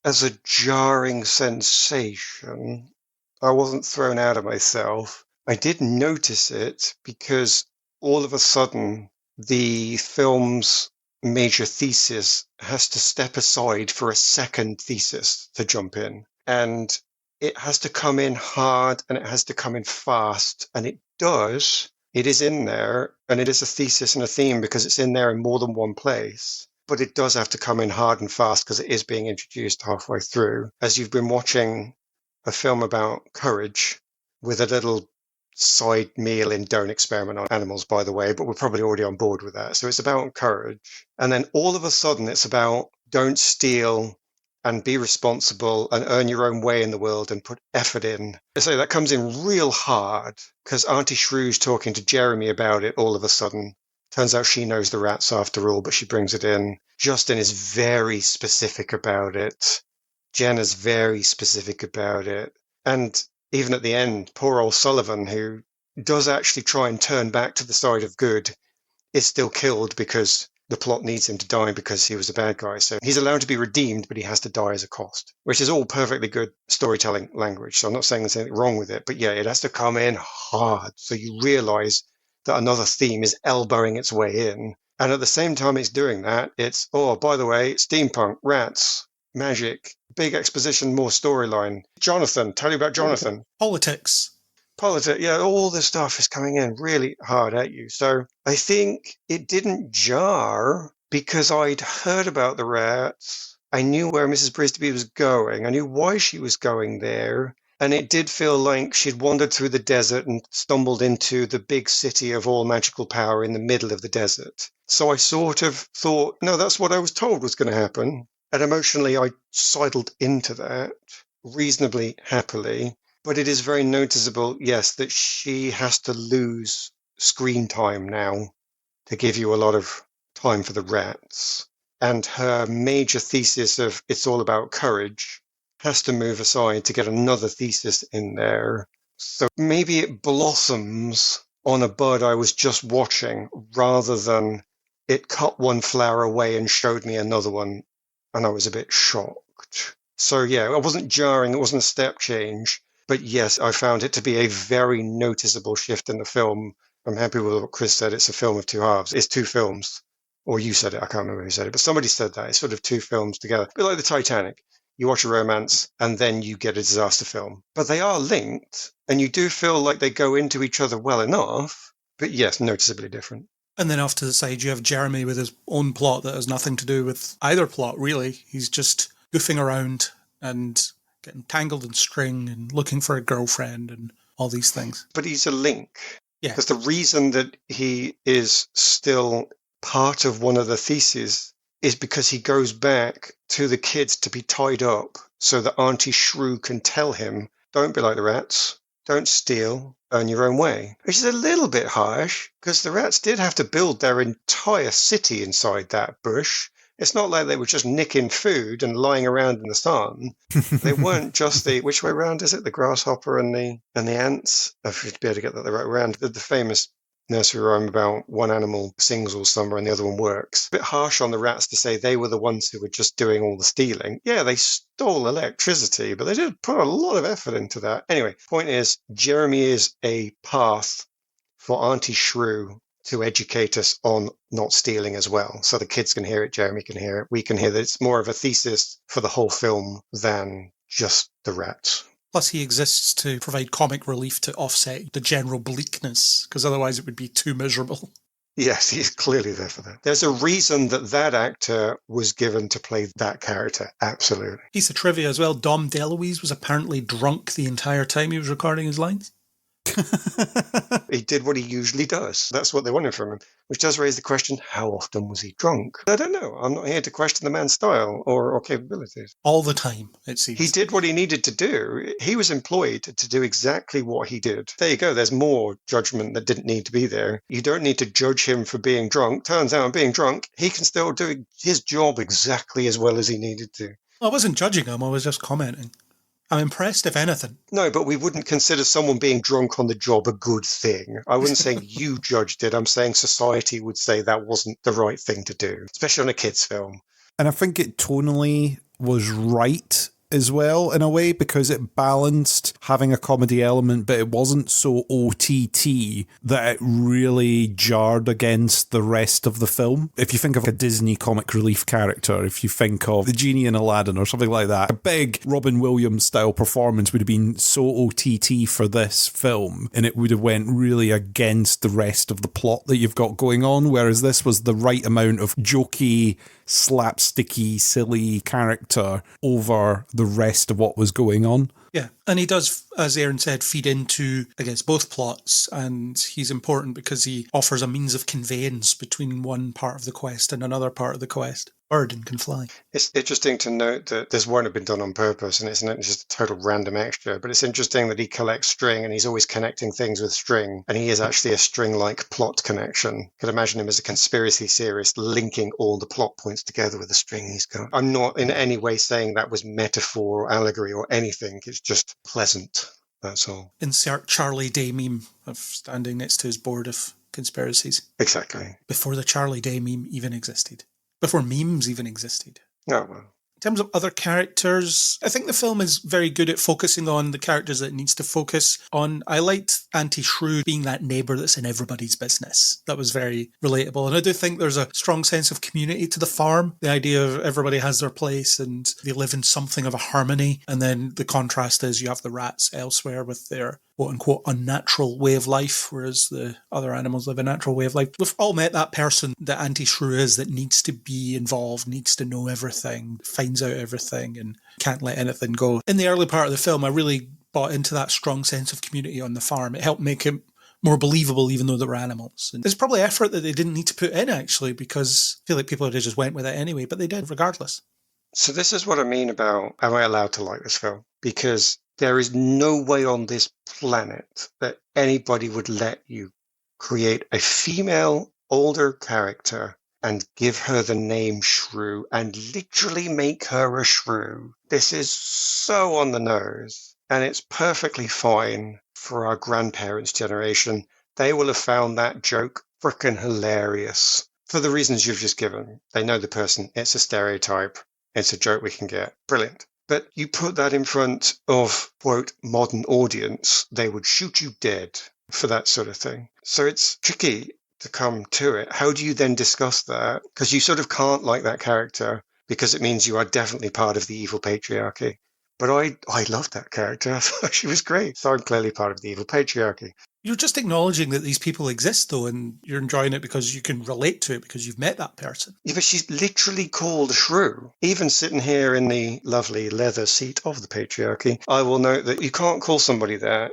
as a jarring sensation. I wasn't thrown out of myself. I did notice it because all of a sudden the film's major thesis has to step aside for a second thesis to jump in. And it has to come in hard and it has to come in fast. And it does. It is in there, and it is a thesis and a theme because it's in there in more than one place. But it does have to come in hard and fast because it is being introduced halfway through. As you've been watching a film about courage with a little side meal in Don't Experiment on Animals, by the way, but we're probably already on board with that. So it's about courage. And then all of a sudden it's about don't steal and be responsible and earn your own way in the world and put effort in. So that comes in real hard because Auntie Shrew's talking to Jeremy about it all of a sudden. Turns out she knows the rats after all, but she brings it in. Justin is very specific about it. Jenna's very specific about it. And even at the end, poor old Sullivan, who does actually try and turn back to the side of good, is still killed because the plot needs him to die because he was a bad guy. So he's allowed to be redeemed, but he has to die as a cost, which is all perfectly good storytelling language. So I'm not saying there's anything wrong with it, but yeah, it has to come in hard. So you realize that another theme is elbowing its way in. And at the same time it's doing that, it's, oh, by the way, steampunk, rats, magic, big exposition, more storyline. Jonathan, tell you about Jonathan. Politics, yeah, all this stuff is coming in really hard at you. So I think it didn't jar because I'd heard about the rats. I knew where Mrs. Brisby was going. I knew why she was going there. And it did feel like she'd wandered through the desert and stumbled into the big city of all magical power in the middle of the desert. So I sort of thought, no, that's what I was told was going to happen. And emotionally, I sidled into that reasonably happily. But it is very noticeable, yes, that she has to lose screen time now to give you a lot of time for the rats. And her major thesis of it's all about courage has to move aside to get another thesis in there. So maybe it blossoms on a bud I was just watching rather than it cut one flower away and showed me another one, and I was a bit shocked. So yeah, it wasn't jarring, it wasn't a step change, but yes, I found it to be a very noticeable shift in the film. I'm happy with what Chris said. It's a film of two halves. It's two films. Or you said it, I can't remember who said it, but somebody said that. It's sort of two films together. A bit like the Titanic. You watch a romance and then you get a disaster film. But they are linked, and you do feel like they go into each other well enough, but yes, noticeably different. And then off to the side, you have Jeremy with his own plot that has nothing to do with either plot, really. He's just goofing around and getting tangled in string and looking for a girlfriend and all these things. But he's a link. Yeah. Because the reason that he is still part of one of the theses is because he goes back to the kids to be tied up so that Auntie Shrew can tell him, don't be like the rats, don't steal, earn your own way. Which is a little bit harsh, because the rats did have to build their entire city inside that bush. It's not like they were just nicking food and lying around in the sun. They weren't just which way around is it? The grasshopper and the ants? I should be able to get that the right way around. The famous nursery rhyme about one animal sings all summer and the other one works. A bit harsh on the rats to say they were the ones who were just doing all the stealing. Yeah, they stole electricity, but they did put a lot of effort into that. Anyway, point is, Jeremy is a path for Auntie Shrew to educate us on not stealing as well. So the kids can hear it, Jeremy can hear it, we can hear that. It's more of a thesis for the whole film than just the rats. Plus, he exists to provide comic relief to offset the general bleakness, because otherwise it would be too miserable. Yes, he's clearly there for that. There's a reason that actor was given to play that character. Absolutely. Piece of trivia as well, Dom DeLuise was apparently drunk the entire time he was recording his lines. He did what he usually does. That's what they wanted from him, which does raise the question, how often was he drunk? I don't know. I'm not here to question the man's style or capabilities. All the time, it seems. He did what he needed to do. He was employed to do exactly what he did. There you go. There's more judgment that didn't need to be there. You don't need to judge him for being drunk. Turns out, being drunk, he can still do his job exactly as well as he needed to. I wasn't judging him. I was just commenting. I'm impressed, if anything. No, but we wouldn't consider someone being drunk on the job a good thing. I wasn't saying you judged it. I'm saying society would say that wasn't the right thing to do, especially on a kids' film. And I think it tonally was right as well, in a way, because it balanced having a comedy element, but it wasn't so OTT that it really jarred against the rest of the film. If you think of a Disney comic relief character, if you think of the genie in Aladdin or something like that, a big Robin Williams style performance would have been so OTT for this film, and it would have went really against the rest of the plot that you've got going on, whereas this was the right amount of jokey, slapsticky, silly character over the rest of what was going on. Yeah, and he does, as Aaron said, feed into, I guess, both plots, and he's important because he offers a means of conveyance between one part of the quest and another part of the quest. Bird and can fly. It's interesting to note that this won't have been done on purpose, and it's not just a total random extra, but it's interesting that he collects string and he's always connecting things with string, and he is actually a string-like plot connection. You could imagine him as a conspiracy theorist linking all the plot points together with the string he's got. I'm not in any way saying that was metaphor or allegory or anything. It's just pleasant, that's all. Insert Charlie Day meme of standing next to his board of conspiracies. Exactly. Before the Charlie Day meme even existed. Before memes even existed. Oh, well. In terms of other characters, I think the film is very good at focusing on the characters that it needs to focus on. I liked Auntie Shrew being that neighbour that's in everybody's business. That was very relatable. And I do think there's a strong sense of community to the farm. The idea of everybody has their place and they live in something of a harmony. And then the contrast is you have the rats elsewhere with their quote-unquote unnatural way of life, whereas the other animals live a natural way of life. We've all met that person that Auntie Shrew is that needs to be involved, needs to know everything, finds out everything and can't let anything go. In the early part of the film, I really bought into that strong sense of community on the farm. It helped make it more believable, even though they were animals. And there's probably effort that they didn't need to put in, actually, because I feel like people would have just went with it anyway, but they did regardless. So this is what I mean about, am I allowed to like this film? Because there is no way on this planet that anybody would let you create a female, older character and give her the name Shrew and literally make her a shrew. This is so on the nose, and it's perfectly fine for our grandparents' generation, they will have found that joke frickin' hilarious for the reasons you've just given. They know the person. It's a stereotype. It's a joke we can get. Brilliant. But you put that in front of, quote, modern audience, they would shoot you dead for that sort of thing. So it's tricky to come to it. How do you then discuss that? Because you sort of can't like that character because it means you are definitely part of the evil patriarchy. But I loved that character. I thought she was great. So I'm clearly part of the evil patriarchy. You're just acknowledging that these people exist, though, and you're enjoying it because you can relate to it because you've met that person. Yeah, but she's literally called a shrew. Even sitting here in the lovely leather seat of the patriarchy, I will note that you can't call somebody that.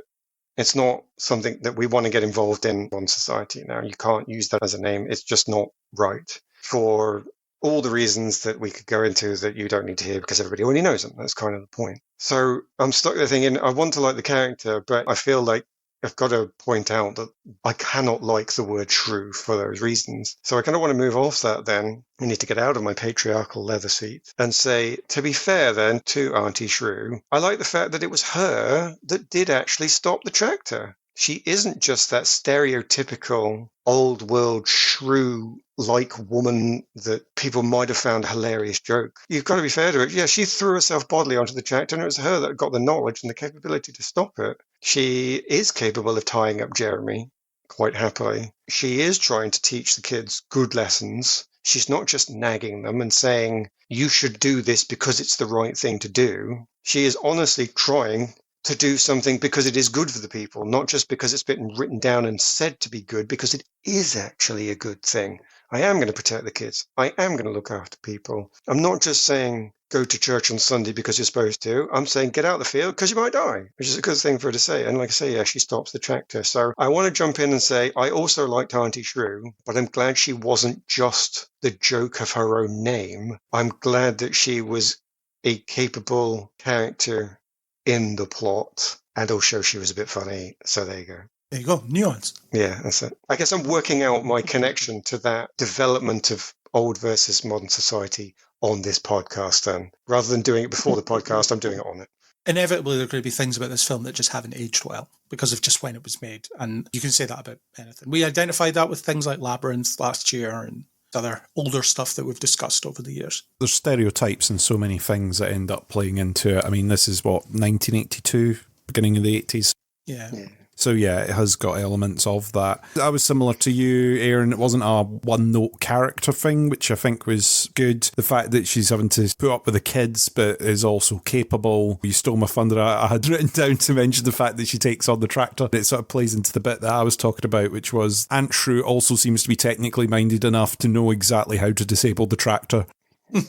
It's not something that we want to get involved in society now. You can't use that as a name. It's just not right for all the reasons that we could go into that you don't need to hear because everybody already knows them. That's kind of the point. So I'm stuck there thinking, I want to like the character, but I feel like I've got to point out that I cannot like the word shrew for those reasons. So I kind of want to move off that then. I need to get out of my patriarchal leather seat and say, to be fair then to Auntie Shrew, I like the fact that it was her that did actually stop the tractor. She isn't just that stereotypical old world shrew-like woman that people might have found a hilarious joke. You've got to be fair to her. Yeah, she threw herself bodily onto the tractor, and it was her that got the knowledge and the capability to stop it. She is capable of tying up Jeremy quite happily. She is trying to teach the kids good lessons. She's not just nagging them and saying, you should do this because it's the right thing to do. She is honestly trying to do something because it is good for the people, not just because it's been written down and said to be good, because it is actually a good thing. I am going to protect the kids. I am going to look after people. I'm not just saying go to church on Sunday because you're supposed to. I'm saying get out of the field because you might die, which is a good thing for her to say. And like I say, yeah, she stops the tractor. So I want to jump in and say I also liked Auntie Shrew, but I'm glad she wasn't just the joke of her own name. I'm glad that she was a capable character in the plot, and also she was a bit funny. So there you go. There you go, nuance. Yeah, that's it. I guess I'm working out my connection to that development of old versus modern society on this podcast then. Rather than doing it before the podcast, I'm doing it on it. Inevitably, there are going to be things about this film that just haven't aged well because of just when it was made. And you can say that about anything. We identified that with things like Labyrinth last year and other older stuff that we've discussed over the years. There's stereotypes and so many things that end up playing into it. I mean, this is what, 1982, beginning of the 80s? Yeah. So yeah, it has got elements of that. I was similar to you, Aaron. It wasn't a one-note character thing, which I think was good. The fact that she's having to put up with the kids, but is also capable. You stole my thunder. I had written down to mention the fact that she takes on the tractor. It sort of plays into the bit that I was talking about, which was Aunt Shrew also seems to be technically minded enough to know exactly how to disable the tractor.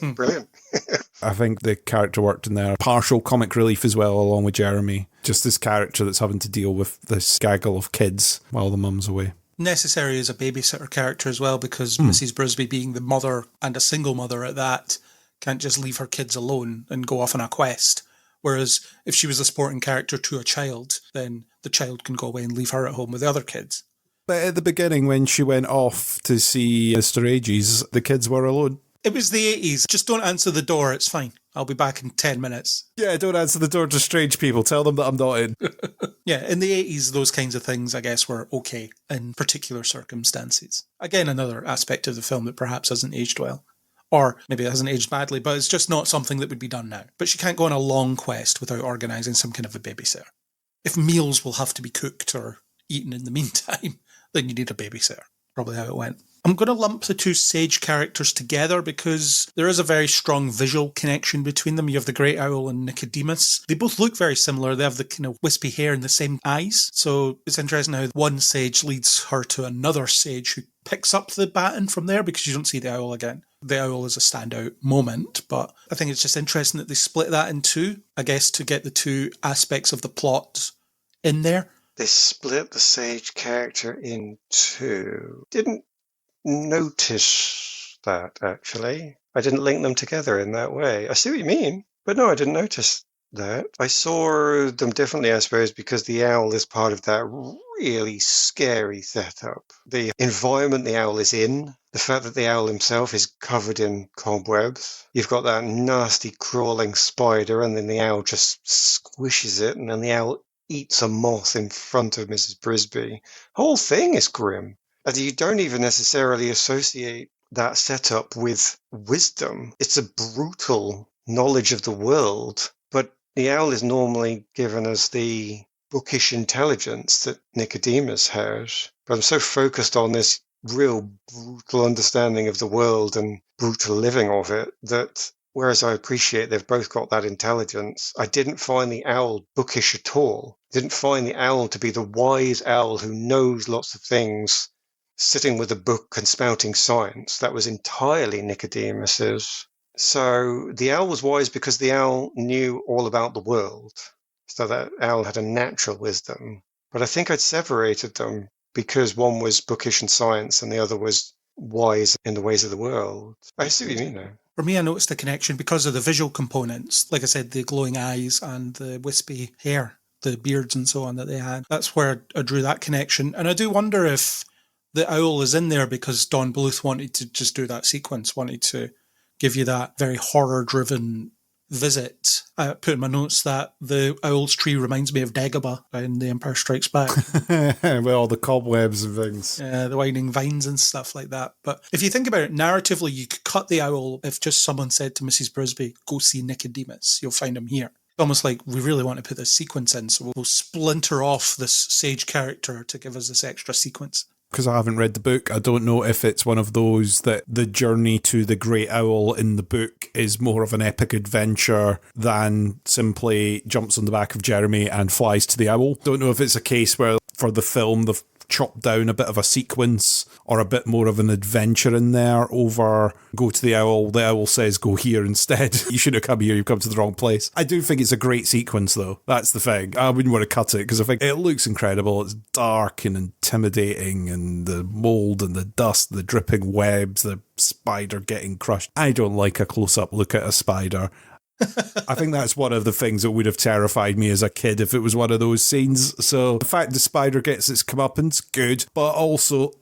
Brilliant. I think the character worked in there. Partial comic relief as well, along with Jeremy. Just this character that's having to deal with this gaggle of kids while the mum's away. Necessary as a babysitter character as well, because Mrs. Brisby, being the mother and a single mother at that, can't just leave her kids alone and go off on a quest. Whereas if she was a supporting character to a child, then the child can go away and leave her at home with the other kids. But at the beginning, when she went off to see Mr. Ages, the kids were alone. It was the 80s. Just don't answer the door. It's fine. I'll be back in 10 minutes. Yeah, don't answer the door to strange people. Tell them that I'm not in. Yeah, in the 80s, those kinds of things, I guess, were okay in particular circumstances. Again, another aspect of the film that perhaps hasn't aged well. Or maybe it hasn't aged badly, but it's just not something that would be done now. But she can't go on a long quest without organising some kind of a babysitter. If meals will have to be cooked or eaten in the meantime, then you need a babysitter. Probably how it went. I'm going to lump the two sage characters together because there is a very strong visual connection between them. You have the Great Owl and Nicodemus. They both look very similar. They have the kind of wispy hair and the same eyes. So it's interesting how one sage leads her to another sage who picks up the baton from there because you don't see the owl again. The owl is a standout moment, but I think it's just interesting that they split that in two, I guess, to get the two aspects of the plot in there. They split the sage character in two. Didn't notice that, actually. I didn't link them together in that way. I see what you mean, but no, I didn't notice that. I saw them differently, I suppose, because the owl is part of that really scary setup. The environment the owl is in, the fact that the owl himself is covered in cobwebs. You've got that nasty crawling spider, and then the owl just squishes it, and then the owl eats a moth in front of Mrs. Brisby. The whole thing is grim. And you don't even necessarily associate that setup with wisdom. It's a brutal knowledge of the world. But the owl is normally given as the bookish intelligence that Nicodemus has. But I'm so focused on this real brutal understanding of the world and brutal living of it that whereas I appreciate they've both got that intelligence, I didn't find the owl bookish at all. Didn't find the owl to be the wise owl who knows lots of things, sitting with a book and spouting science. That was entirely Nicodemus's. So the owl was wise because the owl knew all about the world. So that owl had a natural wisdom. But I think I'd separated them because one was bookish in science and the other was wise in the ways of the world. I see what you mean now. For me, I noticed the connection because of the visual components. Like I said, the glowing eyes and the wispy hair, the beards and so on that they had. That's where I drew that connection. And I do wonder if the owl is in there because Don Bluth wanted to just do that sequence, wanted to give you that very horror-driven visit. I put in my notes that the owl's tree reminds me of Dagobah in The Empire Strikes Back. With all the cobwebs and things. The winding vines and stuff like that. But if you think about it, narratively, you could cut the owl if just someone said to Mrs. Brisby, go see Nicodemus, you'll find him here. Almost like we really want to put this sequence in, so we'll splinter off this sage character to give us this extra sequence. Because I haven't read the book, I don't know if it's one of those that the journey to the Great Owl in the book is more of an epic adventure than simply jumps on the back of Jeremy and flies to the owl. Don't know if it's a case where for the film they've chopped down a bit of a sequence or a bit more of an adventure in there over go to the owl says go here instead. You should have come here, you've come to the wrong place. I do think it's a great sequence though, that's the thing. I wouldn't want to cut it because I think it looks incredible. It's dark and intimidating and the mould and the dust, the dripping webs, the spider getting crushed. I don't like a close-up look at a spider. I think that's one of the things that would have terrified me as a kid if it was one of those scenes. So the fact the spider gets its comeuppance, good, but also,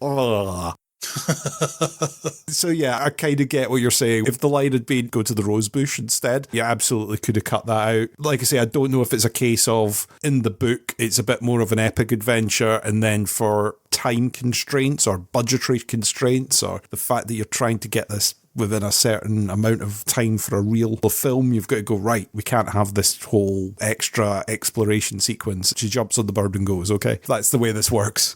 So yeah, I kind of get what you're saying. If the line had been go to the rose bush instead, you absolutely could have cut that out. Like I say, I don't know if it's a case of in the book it's a bit more of an epic adventure, and then for time constraints or budgetary constraints or the fact that you're trying to get this within a certain amount of time for a real film, you've got to go, right, we can't have this whole extra exploration sequence. She jumps on the bird and goes, okay, that's the way this works.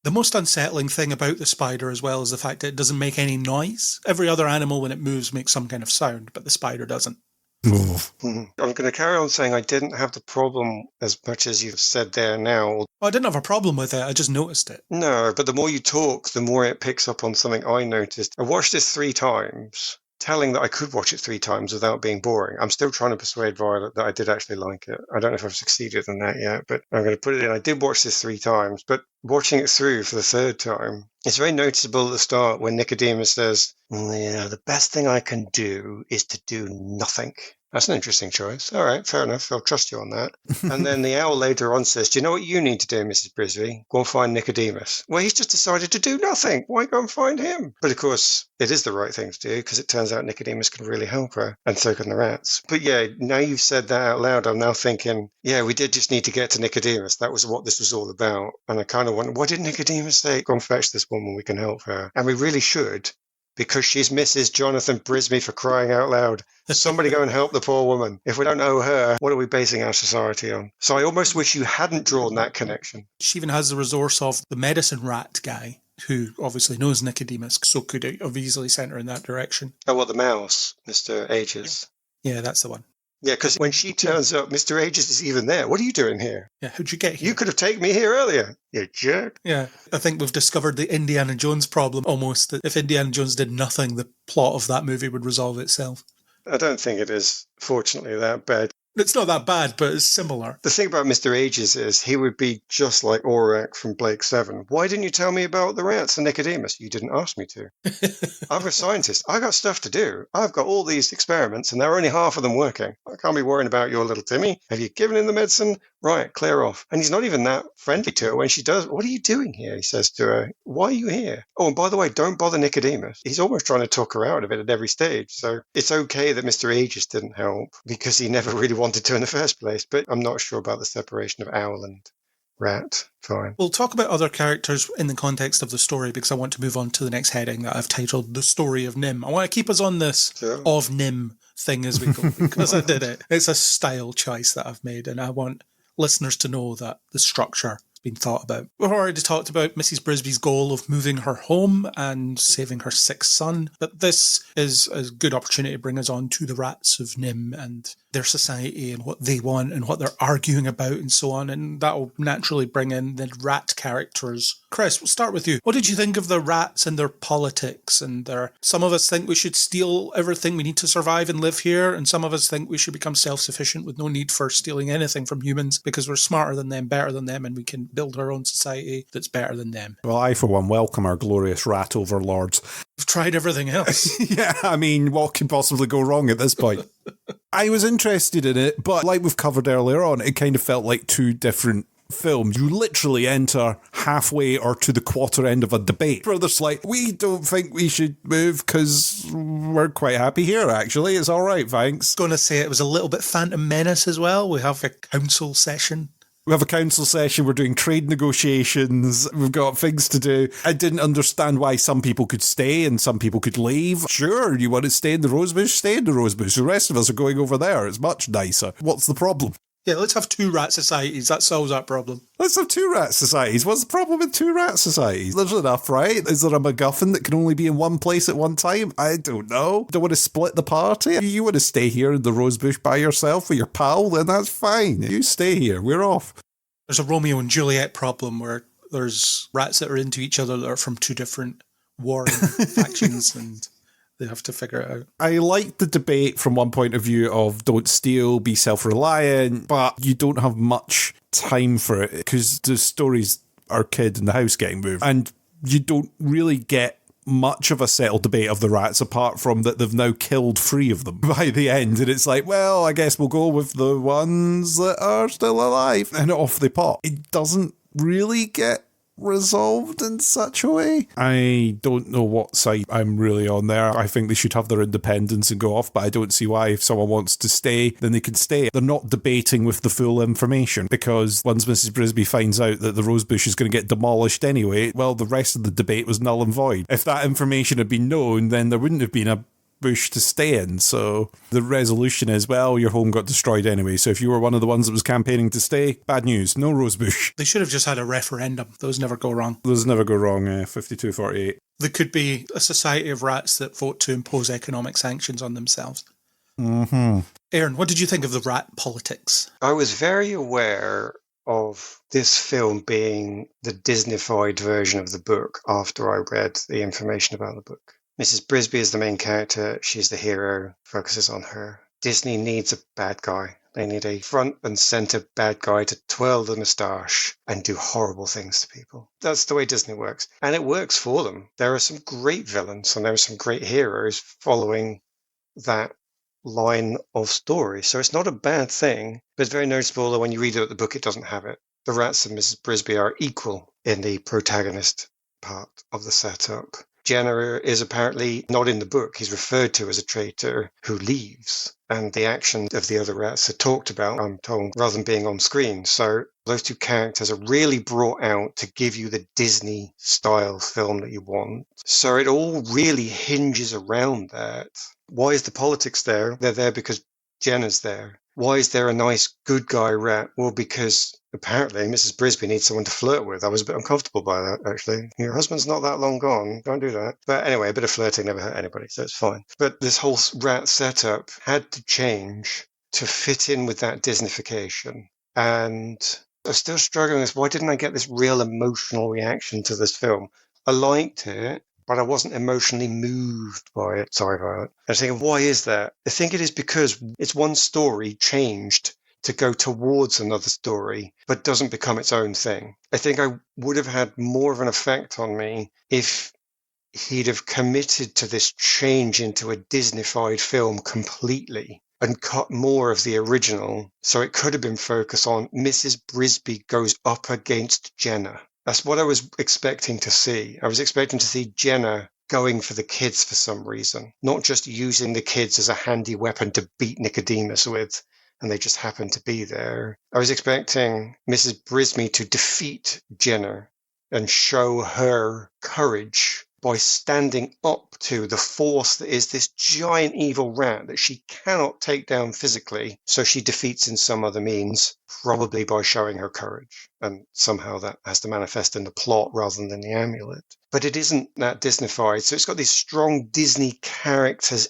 The most unsettling thing about the spider as well is the fact that it doesn't make any noise. Every other animal when it moves makes some kind of sound, but the spider doesn't. I'm going to carry on saying I didn't have the problem as much as you've said there now. Well, I didn't have a problem with it, I just noticed it. No, but the more you talk, the more it picks up on something I noticed. I watched this 3 times, telling that I could watch it 3 times without being boring. I'm still trying to persuade Violet that I did actually like it. I don't know if I've succeeded in that yet, but I'm going to put it in. I did watch this 3 times, but watching it through for the 3rd time, it's very noticeable at the start when Nicodemus says, the best thing I can do is to do nothing. That's an interesting choice. All right, fair enough. I'll trust you on that. And then the owl later on says, do you know what you need to do, Mrs. Brisby? Go and find Nicodemus. Well, he's just decided to do nothing. Why go and find him? But of course, it is the right thing to do because it turns out Nicodemus can really help her, and so can the rats. But yeah, now you've said that out loud, I'm now thinking, yeah, we did just need to get to Nicodemus. That was what this was all about. And I kind of wonder, why did Nicodemus say, go and fetch this woman, we can help her? And we really should, because she's Mrs. Jonathan Brisby, for crying out loud. Somebody go and help the poor woman. If we don't know her, what are we basing our society on? So I almost wish you hadn't drawn that connection. She even has the resource of the medicine rat guy, who obviously knows Nicodemus, so could have easily sent her in that direction. Oh, well, the mouse, Mr. Aegis. Yeah, that's the one. Yeah, because when she turns up, Mr. Aegis is even there. What are you doing here? Yeah, how'd you get here? You could have taken me here earlier, you jerk. Yeah, I think we've discovered the Indiana Jones problem almost, that if Indiana Jones did nothing, the plot of that movie would resolve itself. I don't think it is, fortunately, that bad. It's not that bad, but it's similar. The thing about Mr. Aegis is he would be just like Aurak from Blake 7. Why didn't you tell me about the rats and Nicodemus? You didn't ask me to. I'm a scientist. I got stuff to do. I've got all these experiments and there are only half of them working. I can't be worrying about your little Timmy. Have you given him the medicine? right, clear off. And he's not even that friendly to her when she does. What are you doing here? He says to her. Why are you here? Oh, and by the way, don't bother Nicodemus. He's almost trying to talk her out of it at every stage. So it's okay that Mr. Aegis didn't help because he never really wanted to in the first place. But I'm not sure about the separation of Owl and Rat. Fine. We'll talk about other characters in the context of the story because I want to move on to the next heading that I've titled The Story of Nimh. I want to keep us on this of Nimh thing as we go because I did it. It's a style choice that I've made and I want listeners to know that the structure has been thought about. We've already talked about Mrs. Brisby's goal of moving her home and saving her sick son, but this is a good opportunity to bring us on to the rats of Nimh and their society and what they want and what they're arguing about and so on, and that'll naturally bring in the rat characters. Chris, we'll start with you. What did you think of the rats and their politics and their... Some of us think we should steal everything we need to survive and live here, and some of us think we should become self-sufficient with no need for stealing anything from humans because we're smarter than them, better than them, and we can build our own society that's better than them. Well, I, for one, welcome our glorious rat overlords. We've tried everything else. Yeah, I mean, what can possibly go wrong at this point? I was interested in it, but like we've covered earlier on, it kind of felt like two different films. You literally enter halfway or to the quarter end of a debate where there's like, we don't think we should move because we're quite happy here, actually. It's all right, thanks. Going to say it was a little bit Phantom Menace as well. We have a council session. We have a council session, we're doing trade negotiations, we've got things to do. I didn't understand why some people could stay and some people could leave. Sure, you want to stay in the Rosebush? Stay in the Rosebush. The rest of us are going over there. It's much nicer. What's the problem? Yeah, let's have two rat societies. That solves that problem. Let's have two rat societies. What's the problem with two rat societies? There's enough, right? Is there a MacGuffin that can only be in one place at one time? I don't know. Don't want to split the party? You want to stay here in the Rosebush by yourself with your pal? Then that's fine. You stay here. We're off. There's a Romeo and Juliet problem where there's rats that are into each other that are from two different warring factions and they have to figure it out. I like the debate from one point of view of don't steal, be self-reliant, but you don't have much time for it because the stories are kid in the house getting moved and you don't really get much of a settled debate of the rats apart from that they've now killed 3 of them by the end and it's like, well, I guess we'll go with the ones that are still alive and off they pop. It doesn't really get resolved in such a way. I don't know what side I'm really on there. I think they should have their independence and go off, but I don't see why if someone wants to stay, then they can stay. They're not debating with the full information because once Mrs. Brisby finds out that the Rosebush is going to get demolished anyway, well, the rest of the debate was null and void. If that information had been known, then there wouldn't have been a bush to stay in. So the resolution is, well, your home got destroyed anyway. So if you were one of the ones that was campaigning to stay, bad news, no Rosebush. They should have just had a referendum. Those never go wrong. Those never go wrong, 52-48. There could be a society of rats that vote to impose economic sanctions on themselves. Mm-hmm. Aaron, what did you think of the rat politics? I was very aware of this film being the Disney-fied version of the book after I read the information about the book. Mrs. Brisby is the main character. She's the hero, focuses on her. Disney needs a bad guy. They need a front and center bad guy to twirl the moustache and do horrible things to people. That's the way Disney works. And it works for them. There are some great villains and there are some great heroes following that line of story. So it's not a bad thing, but it's very noticeable that when you read it at the book, it doesn't have it. The rats and Mrs. Brisby are equal in the protagonist part of the setup. Jenner is apparently not in the book. He's referred to as a traitor who leaves. And the actions of the other rats are talked about, I'm told, rather than being on screen. So those two characters are really brought out to give you the Disney-style film that you want. So it all really hinges around that. Why is the politics there? They're there because Jenner's there. Why is there a nice good guy rat? Well, because apparently Mrs. Brisby needs someone to flirt with. I was a bit uncomfortable by that, actually. Your husband's not that long gone. Don't do that. But anyway, a bit of flirting never hurt anybody, so it's fine. But this whole rat setup had to change to fit in with that Disneyfication. And I'm still struggling with why didn't I get this real emotional reaction to this film? I liked it, but I wasn't emotionally moved by it. Sorry, Violet. I was thinking, why is that? I think it is because it's one story changed to go towards another story, but doesn't become its own thing. I think I would have had more of an effect on me if he'd have committed to this change into a Disney-fied film completely and cut more of the original. So it could have been focused on Mrs. Brisby goes up against Jenna. That's what I was expecting to see. I was expecting to see Jenna going for the kids for some reason, not just using the kids as a handy weapon to beat Nicodemus with, and they just happen to be there. I was expecting Mrs. Brisby to defeat Jenna and show her courage by standing up to the force that is this giant evil rat that she cannot take down physically, so she defeats in some other means, probably by showing her courage. And somehow that has to manifest in the plot rather than the amulet. But it isn't that Disneyfied, so it's got these strong Disney characters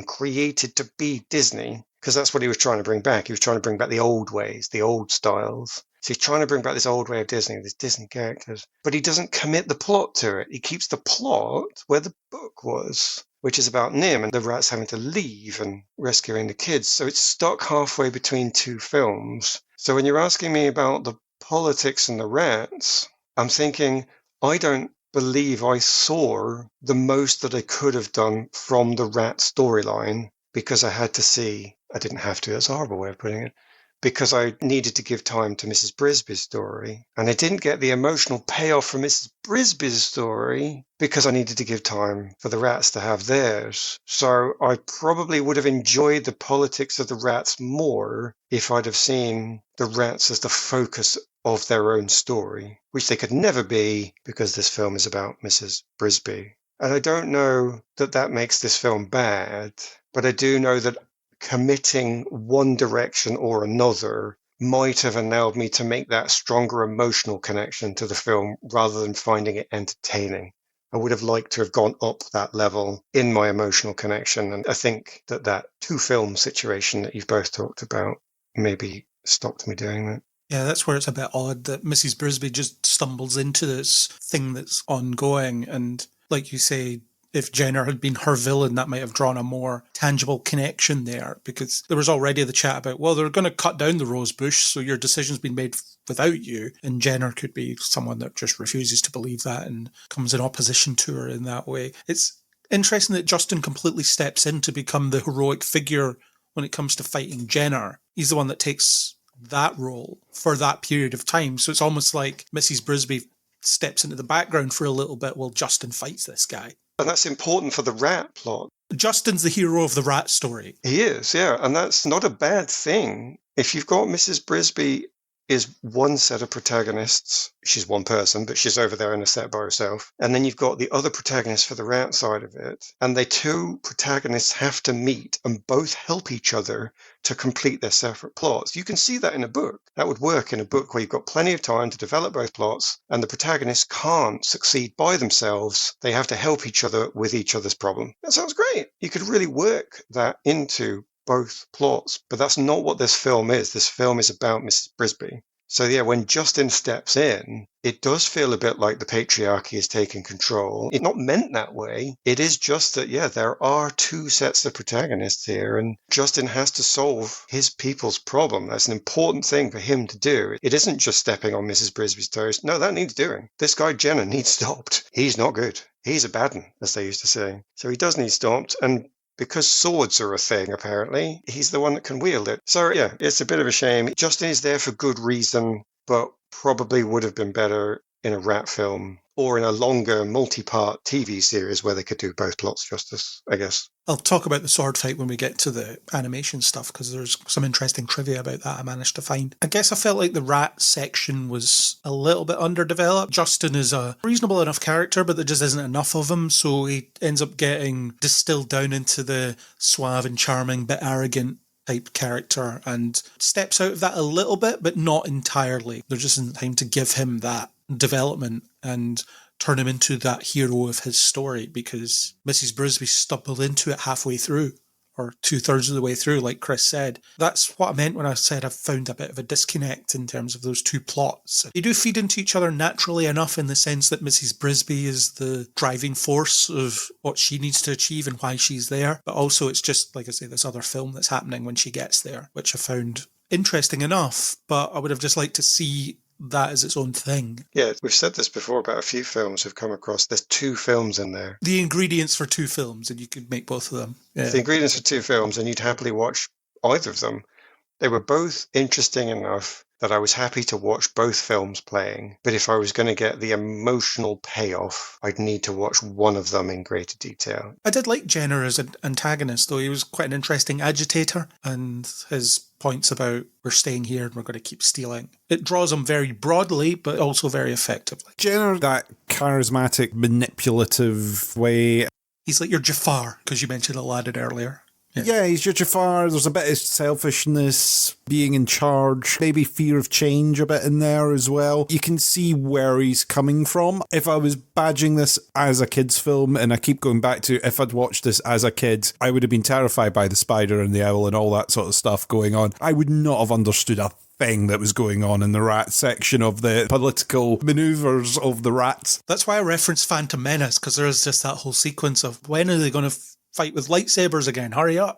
created to be Disney, because that's what he was trying to bring back. He was trying to bring back the old ways, the old styles. So he's trying to bring back this old way of Disney, these Disney characters. But he doesn't commit the plot to it. He keeps the plot where the book was, which is about Nim and the rats having to leave and rescuing the kids. So it's stuck halfway between two films. So when you're asking me about the politics and the rats, I'm thinking, I don't believe I saw the most that I could have done from the rat storyline, because I had to see, I didn't have to, that's a horrible way of putting it, because I needed to give time to Mrs. Brisby's story. And I didn't get the emotional payoff from Mrs. Brisby's story because I needed to give time for the rats to have theirs. So I probably would have enjoyed the politics of the rats more if I'd have seen the rats as the focus of their own story, which they could never be because this film is about Mrs. Brisby. And I don't know that that makes this film bad, but I do know that committing one direction or another might have enabled me to make that stronger emotional connection to the film rather than finding it entertaining. I would have liked to have gone up that level in my emotional connection. And I think that two-film situation that you've both talked about maybe stopped me doing that. Yeah, that's where it's a bit odd that Mrs. Brisby just stumbles into this thing that's ongoing. And like you say, if Jenner had been her villain, that might have drawn a more tangible connection there, because there was already the chat about, well, they're going to cut down the rose bush, so your decision's been made without you. And Jenner could be someone that just refuses to believe that and comes in opposition to her in that way. It's interesting that Justin completely steps in to become the heroic figure when it comes to fighting Jenner. He's the one that takes that role for that period of time. So it's almost like Mrs. Brisby steps into the background for a little bit while Justin fights this guy. And that's important for the rat plot. Justin's the hero of the rat story. He is, yeah. And that's not a bad thing. If you've got Mrs. Brisby is one set of protagonists. She's one person, but she's over there in a set by herself. And then you've got the other protagonist for the rat side of it. And the two protagonists have to meet and both help each other to complete their separate plots. You can see that in a book. That would work in a book where you've got plenty of time to develop both plots, and the protagonists can't succeed by themselves. They have to help each other with each other's problem. That sounds great. You could really work that into both plots, but that's not what this film is. This film is about Mrs. Brisby. So yeah, when Justin steps in, it does feel a bit like the patriarchy is taking control. It's not meant that way. It is just that, yeah, there are two sets of protagonists here, and Justin has to solve his people's problem. That's an important thing for him to do. It isn't just stepping on Mrs. Brisby's toes. No, that needs doing. This guy Jenner needs stopped. He's not good. He's a bad one, as they used to say. So he does need stopped, and because swords are a thing, apparently, he's the one that can wield it. So, yeah, it's a bit of a shame. Justin is there for good reason, but probably would have been better in a rat film or in a longer multi-part TV series where they could do both plots justice, I guess. I'll talk about the sword fight when we get to the animation stuff, because there's some interesting trivia about that I managed to find. I guess I felt like the rat section was a little bit underdeveloped. Justin is a reasonable enough character, but there just isn't enough of him, so he ends up getting distilled down into the suave and charming but arrogant type character and steps out of that a little bit, but not entirely. There just isn't time to give him that development and turn him into that hero of his story, because Mrs. Brisby stumbled into it halfway through, or 2/3 of the way through, like Chris said. That's what I meant when I said I've found a bit of a disconnect in terms of those two plots. They do feed into each other naturally enough in the sense that Mrs. Brisby is the driving force of what she needs to achieve and why she's there, but also it's just, like I say, this other film that's happening when she gets there, which I found interesting enough, but I would have just liked to see that as its own thing. Yeah, we've said this before about a few films we've come across. There's two films in there. The ingredients for two films, and you could make both of them. Yeah. The ingredients for two films, and you'd happily watch either of them. They were both interesting enough that I was happy to watch both films playing, but if I was going to get the emotional payoff, I'd need to watch one of them in greater detail. I did like Jenner as an antagonist, though. He was quite an interesting agitator, and his points about we're staying here and we're going to keep stealing. It draws him very broadly, but also very effectively. Jenner, that charismatic, manipulative way. He's like your Jafar, because you mentioned Aladdin earlier. Yeah, he's your Jafar. There's a bit of selfishness, being in charge, maybe fear of change a bit in there as well. You can see where he's coming from. If I was badging this as a kid's film, and I keep going back to if I'd watched this as a kid, I would have been terrified by the spider and the owl and all that sort of stuff going on. I would not have understood a thing that was going on in the rat section of the political manoeuvres of the rats. That's why I referenced Phantom Menace, because there is just that whole sequence of when are they going to fight with lightsabers again? Hurry up.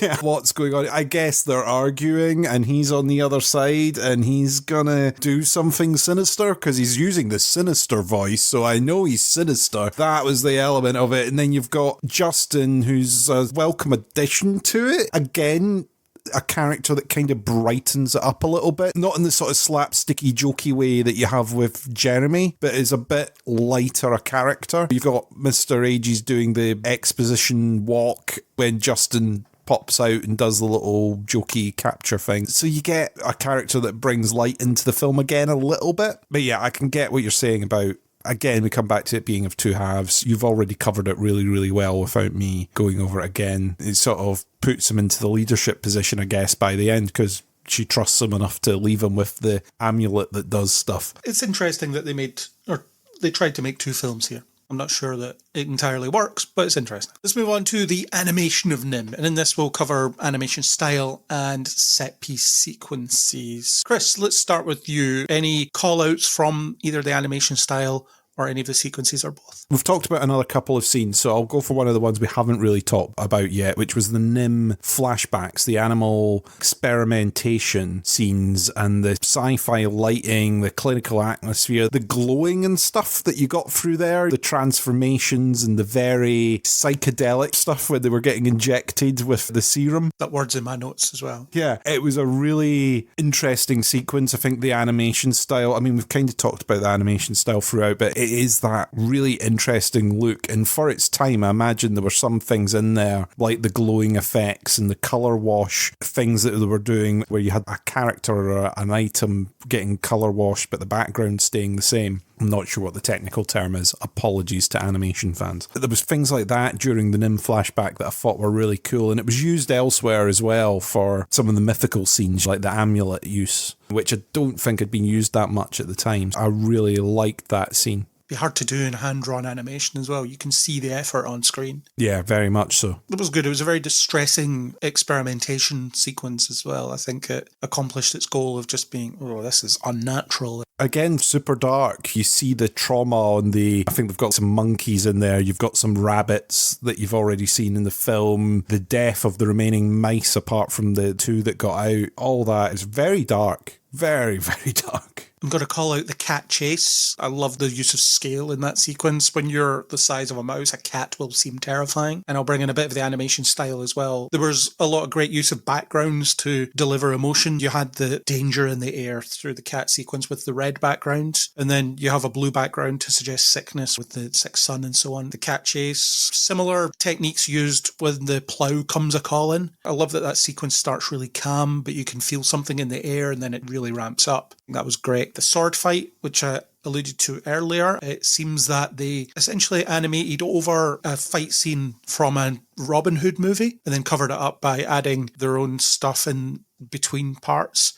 Yeah, what's going on? I guess they're arguing and he's on the other side and he's gonna do something sinister because he's using the sinister voice, so I know he's sinister. That was the element of it. And then you've got Justin, who's a welcome addition to it. Again, a character that kind of brightens it up a little bit. Not in the sort of slapsticky, jokey way that you have with Jeremy, but is a bit lighter a character. You've got Mr. Ages doing the exposition walk when Justin pops out and does the little jokey capture thing. So you get a character that brings light into the film again a little bit. But yeah, I can get what you're saying about, again, we come back to it being of two halves. You've already covered it really, really well without me going over it again. It sort of puts him into the leadership position, I guess, by the end, because she trusts him enough to leave him with the amulet that does stuff. It's interesting that they tried to make two films here. I'm not sure that it entirely works, but it's interesting. Let's move on to the animation of Nimh, and in this we'll cover animation style and set piece sequences. Chris, let's start with you. Any call-outs from either the animation style or any of the sequences or both? We've talked about another couple of scenes, so I'll go for one of the ones we haven't really talked about yet, which was the Nimh flashbacks, the animal experimentation scenes and the sci-fi lighting, the clinical atmosphere, the glowing and stuff that you got through there, the transformations and the very psychedelic stuff where they were getting injected with the serum. That word's in my notes as well. Yeah, it was a really interesting sequence. I think the animation style, I mean, we've kind of talked about the animation style throughout, but it is that really interesting look, and for its time I imagine there were some things in there like the glowing effects and the colour wash things that they were doing where you had a character or an item getting colour washed but the background staying the same. I'm not sure what the technical term is. Apologies to animation fans. But there was things like that during the Nimh flashback that I thought were really cool, and it was used elsewhere as well for some of the mythical scenes like the amulet use, which I don't think had been used that much at the time. I really liked that scene. Be hard to do in hand-drawn animation as well. You can see the effort on screen. Yeah, very much so. It was good. It was a very distressing experimentation sequence as well. I think it accomplished its goal of just being, oh, this is unnatural. Again, super dark. You see the trauma on I think they've got some monkeys in there. You've got some rabbits that you've already seen in the film. The death of the remaining mice apart from the two that got out. All that is very dark. Very, very dark. I'm going to call out the cat chase. I love the use of scale in that sequence. When you're the size of a mouse, a cat will seem terrifying. And I'll bring in a bit of the animation style as well. There was a lot of great use of backgrounds to deliver emotion. You had the danger in the air through the cat sequence with the red background. And then you have a blue background to suggest sickness with the sick sun and so on. The cat chase. Similar techniques used when the plough comes a-calling. I love that sequence starts really calm, but you can feel something in the air and then it really ramps up. That was great. The sword fight, which I alluded to earlier, it seems that they essentially animated over a fight scene from a Robin Hood movie and then covered it up by adding their own stuff in between parts.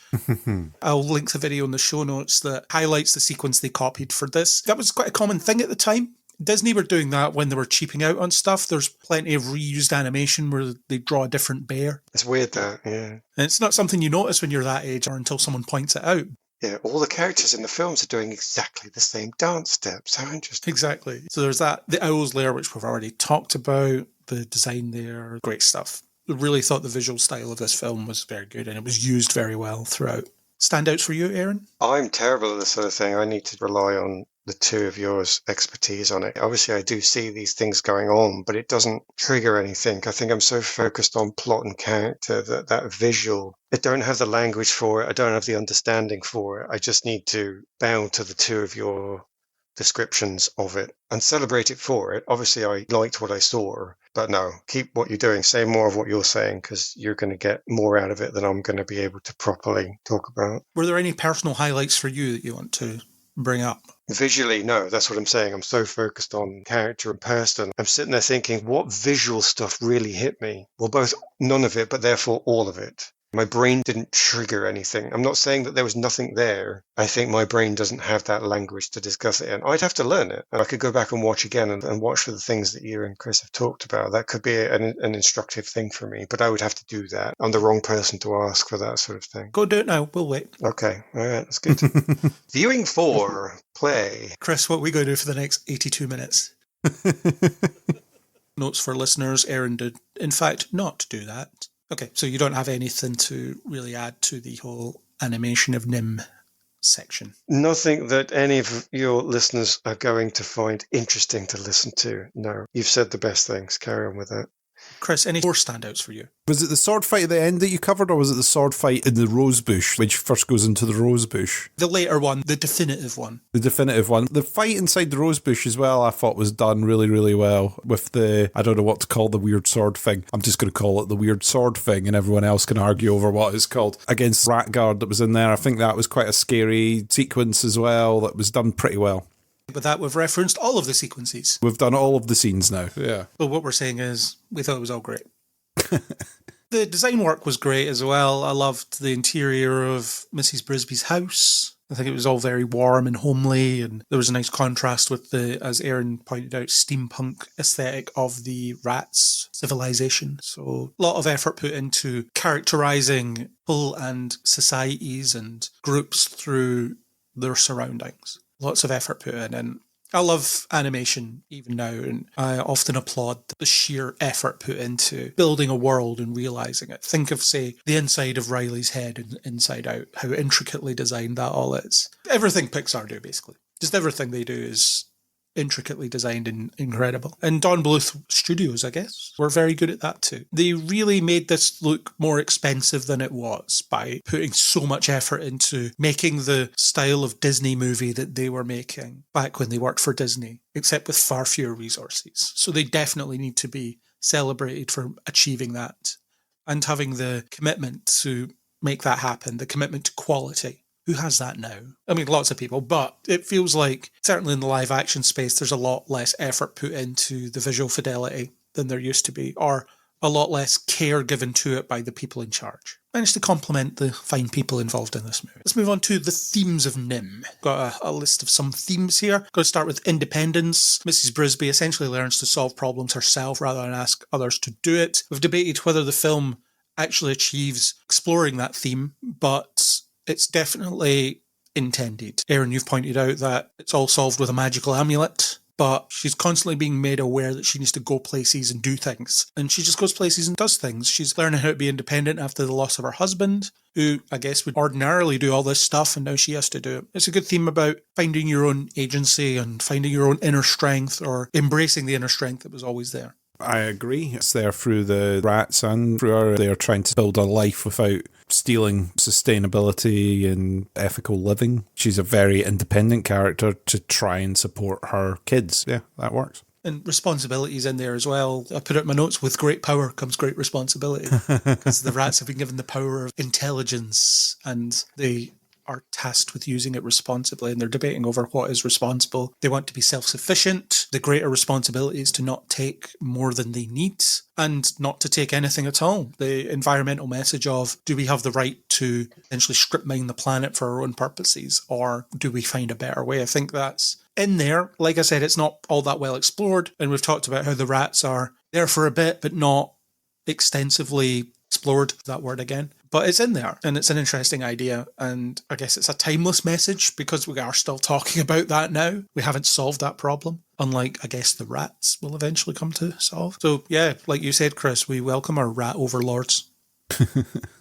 I'll link the video in the show notes that highlights the sequence they copied for this. That was quite a common thing at the time. Disney were doing that when they were cheaping out on stuff. There's plenty of reused animation where they draw a different bear. It's weird that, yeah. And it's not something you notice when you're that age or until someone points it out. Yeah, all the characters in the films are doing exactly the same dance steps. How interesting. Exactly. So there's that. The owls layer, which we've already talked about. The design there. Great stuff. I really thought the visual style of this film was very good and it was used very well throughout. Standouts for you, Aaron? I'm terrible at this sort of thing. I need to rely on the two of yours expertise on it. Obviously, I do see these things going on, but it doesn't trigger anything. I think I'm so focused on plot and character that visual, I don't have the language for it. I don't have the understanding for it. I just need to bow to the two of your descriptions of it and celebrate it for it. Obviously, I liked what I saw, but no, keep what you're doing. Say more of what you're saying, because you're going to get more out of it than I'm going to be able to properly talk about. Were there any personal highlights for you that you want to bring up? Visually, no, that's what I'm saying. I'm so focused on character and person. I'm sitting there thinking, what visual stuff really hit me? Well, both none of it, but therefore all of it. My brain didn't trigger anything. I'm not saying that there was nothing there. I think my brain doesn't have that language to discuss it in. I'd have to learn it. And I could go back and watch again and watch for the things that you and Chris have talked about. That could be an instructive thing for me, but I would have to do that. I'm the wrong person to ask for that sort of thing. Go do it now. We'll wait. Okay. All right. That's good. Viewing 4, play. Chris, what are we going to do for the next 82 minutes? Notes for listeners, Aaron did, in fact, not do that. Okay, so you don't have anything to really add to the whole animation of Nimh section? Nothing that any of your listeners are going to find interesting to listen to. No, you've said the best things. Carry on with that. Chris, any more standouts for you? Was it the sword fight at the end that you covered, or was it the sword fight in the rose bush, which first goes into the rose bush? The later one, the definitive one. The definitive one. The fight inside the rose bush as well, I thought was done really, really well with the, I don't know what to call the weird sword thing. I'm just going to call it the weird sword thing, and everyone else can argue over what it's called. Against Ratguard that was in there, I think that was quite a scary sequence as well. That was done pretty well. With that, we've referenced all of the sequences. We've done all of the scenes now, yeah. But what we're saying is, we thought it was all great. The design work was great as well. I loved the interior of Mrs. Brisby's house. I think it was all very warm and homely, and there was a nice contrast with the, as Aaron pointed out, steampunk aesthetic of the rats' civilization. So a lot of effort put into characterising people and societies and groups through their surroundings. Lots of effort put in, and I love animation even now, and I often applaud the sheer effort put into building a world and realising it. Think of, say, the inside of Riley's head and Inside Out, how intricately designed that all is. Everything Pixar do, basically. Just everything they do is intricately designed and incredible. And Don Bluth Studios, I guess, were very good at that too. They really made this look more expensive than it was by putting so much effort into making the style of Disney movie that they were making back when they worked for Disney, except with far fewer resources. So they definitely need to be celebrated for achieving that and having the commitment to make that happen, the commitment to quality. Who has that now? I mean, lots of people, but it feels like, certainly in the live action space, there's a lot less effort put into the visual fidelity than there used to be, or a lot less care given to it by the people in charge. Managed to compliment the fine people involved in this movie. Let's move on to the themes of Nimh. Got a list of some themes here. Got to start with independence. Mrs. Brisby essentially learns to solve problems herself rather than ask others to do it. We've debated whether the film actually achieves exploring that theme, but it's definitely intended. Aaron, you've pointed out that it's all solved with a magical amulet, but she's constantly being made aware that she needs to go places and do things. And she just goes places and does things. She's learning how to be independent after the loss of her husband, who I guess would ordinarily do all this stuff, and now she has to do it. It's a good theme about finding your own agency and finding your own inner strength, or embracing the inner strength that was always there. I agree. It's there through the rats and through her. They're trying to build a life without stealing sustainability and ethical living. She's a very independent character to try and support her kids. Yeah, that works. And responsibilities in there as well. I put out my notes, with great power comes great responsibility. Because the rats have been given the power of intelligence, and they are tasked with using it responsibly, and they're debating over what is responsible. They want to be self-sufficient. The greater responsibility is to not take more than they need and not to take anything at all. The environmental message of, do we have the right to essentially strip mine the planet for our own purposes, or do we find a better way? I think that's in there. Like I said, it's not all that well explored, and we've talked about how the rats are there for a bit but not extensively explored, that word again. But it's in there, and it's an interesting idea, and I guess it's a timeless message because we are still talking about that now. We haven't solved that problem, unlike, I guess, the rats will eventually come to solve. So, yeah, like you said, Chris, we welcome our rat overlords.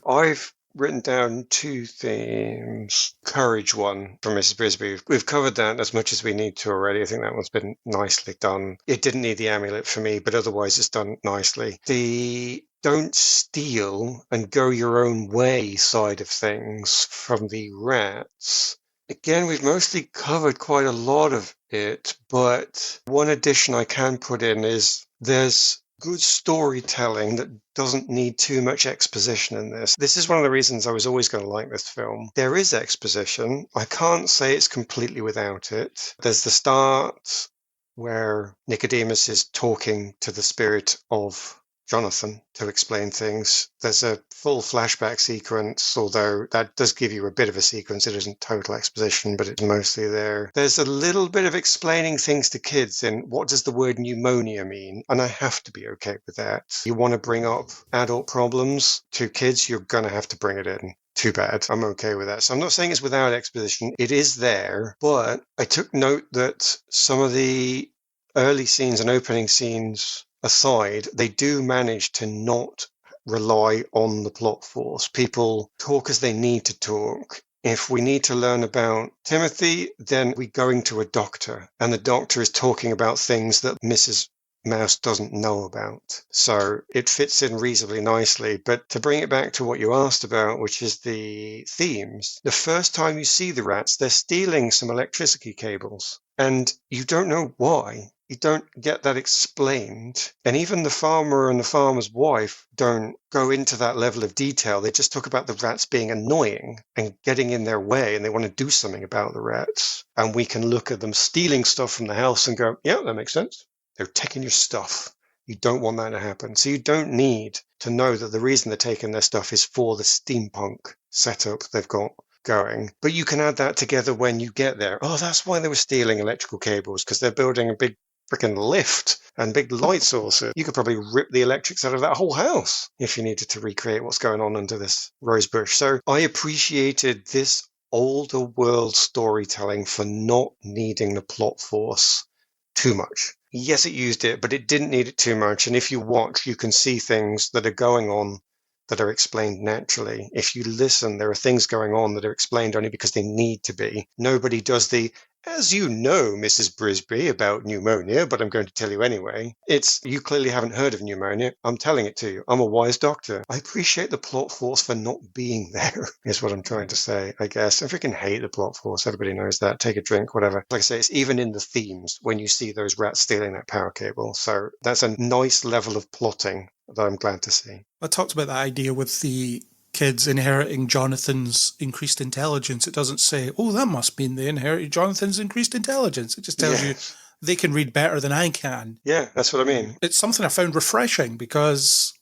I've written down 2 themes. Courage one from Mrs. Brisby. We've covered that as much as we need to already. I think that one's been nicely done. It didn't need the amulet for me, but otherwise it's done nicely. The don't steal and go your own way side of things from the rats. Again, we've mostly covered quite a lot of it, but one addition I can put in is there's good storytelling that doesn't need too much exposition in this. This is one of the reasons I was always going to like this film. There is exposition. I can't say it's completely without it. There's the start where Nicodemus is talking to the spirit of Jonathan to explain things. There's a full flashback sequence, although that does give you a bit of a sequence. It isn't total exposition, but it's mostly there. There's a little bit of explaining things to kids in what does the word pneumonia mean, and I have to be okay with that. You want to bring up adult problems to kids, you're going to have to bring it in. Too bad. I'm okay with that. So I'm not saying it's without exposition. It is there, but I took note that some of the early scenes and opening scenes aside, they do manage to not rely on the plot force. People talk as they need to talk. If we need to learn about Timothy, then we're going to a doctor, and the doctor is talking about things that Mrs. Mouse doesn't know about. So it fits in reasonably nicely. But to bring it back to what you asked about, which is the themes, the first time you see the rats, they're stealing some electricity cables, and you don't know why. You don't get that explained. And even the farmer and the farmer's wife don't go into that level of detail. They just talk about the rats being annoying and getting in their way, and they want to do something about the rats. And we can look at them stealing stuff from the house and go, yeah, that makes sense. They're taking your stuff. You don't want that to happen. So you don't need to know that the reason they're taking their stuff is for the steampunk setup they've got going. But you can add that together when you get there. Oh, that's why they were stealing electrical cables, because they're building a big freaking lift and big light sources. You could probably rip the electrics out of that whole house if you needed to recreate what's going on under this rose bush. So I appreciated this older world storytelling for not needing the plot force too much. Yes, it used it, but it didn't need it too much. And if you watch, you can see things that are going on that are explained naturally. If you listen, there are things going on that are explained only because they need to be. Nobody does the, as you know, Mrs. Brisby, about pneumonia, but I'm going to tell you anyway. It's, you clearly haven't heard of pneumonia. I'm telling it to you. I'm a wise doctor. I appreciate the plot force for not being there, is what I'm trying to say, I guess. I freaking hate the plot force. Everybody knows that. Take a drink, whatever. Like I say, it's even in the themes when you see those rats stealing that power cable. So that's a nice level of plotting that I'm glad to see. I talked about that idea with the kids inheriting Jonathan's increased intelligence. It doesn't say, oh, that must mean they inherited Jonathan's increased intelligence. It just tells you they can read better than I can. Yeah, that's what I mean. It's something I found refreshing because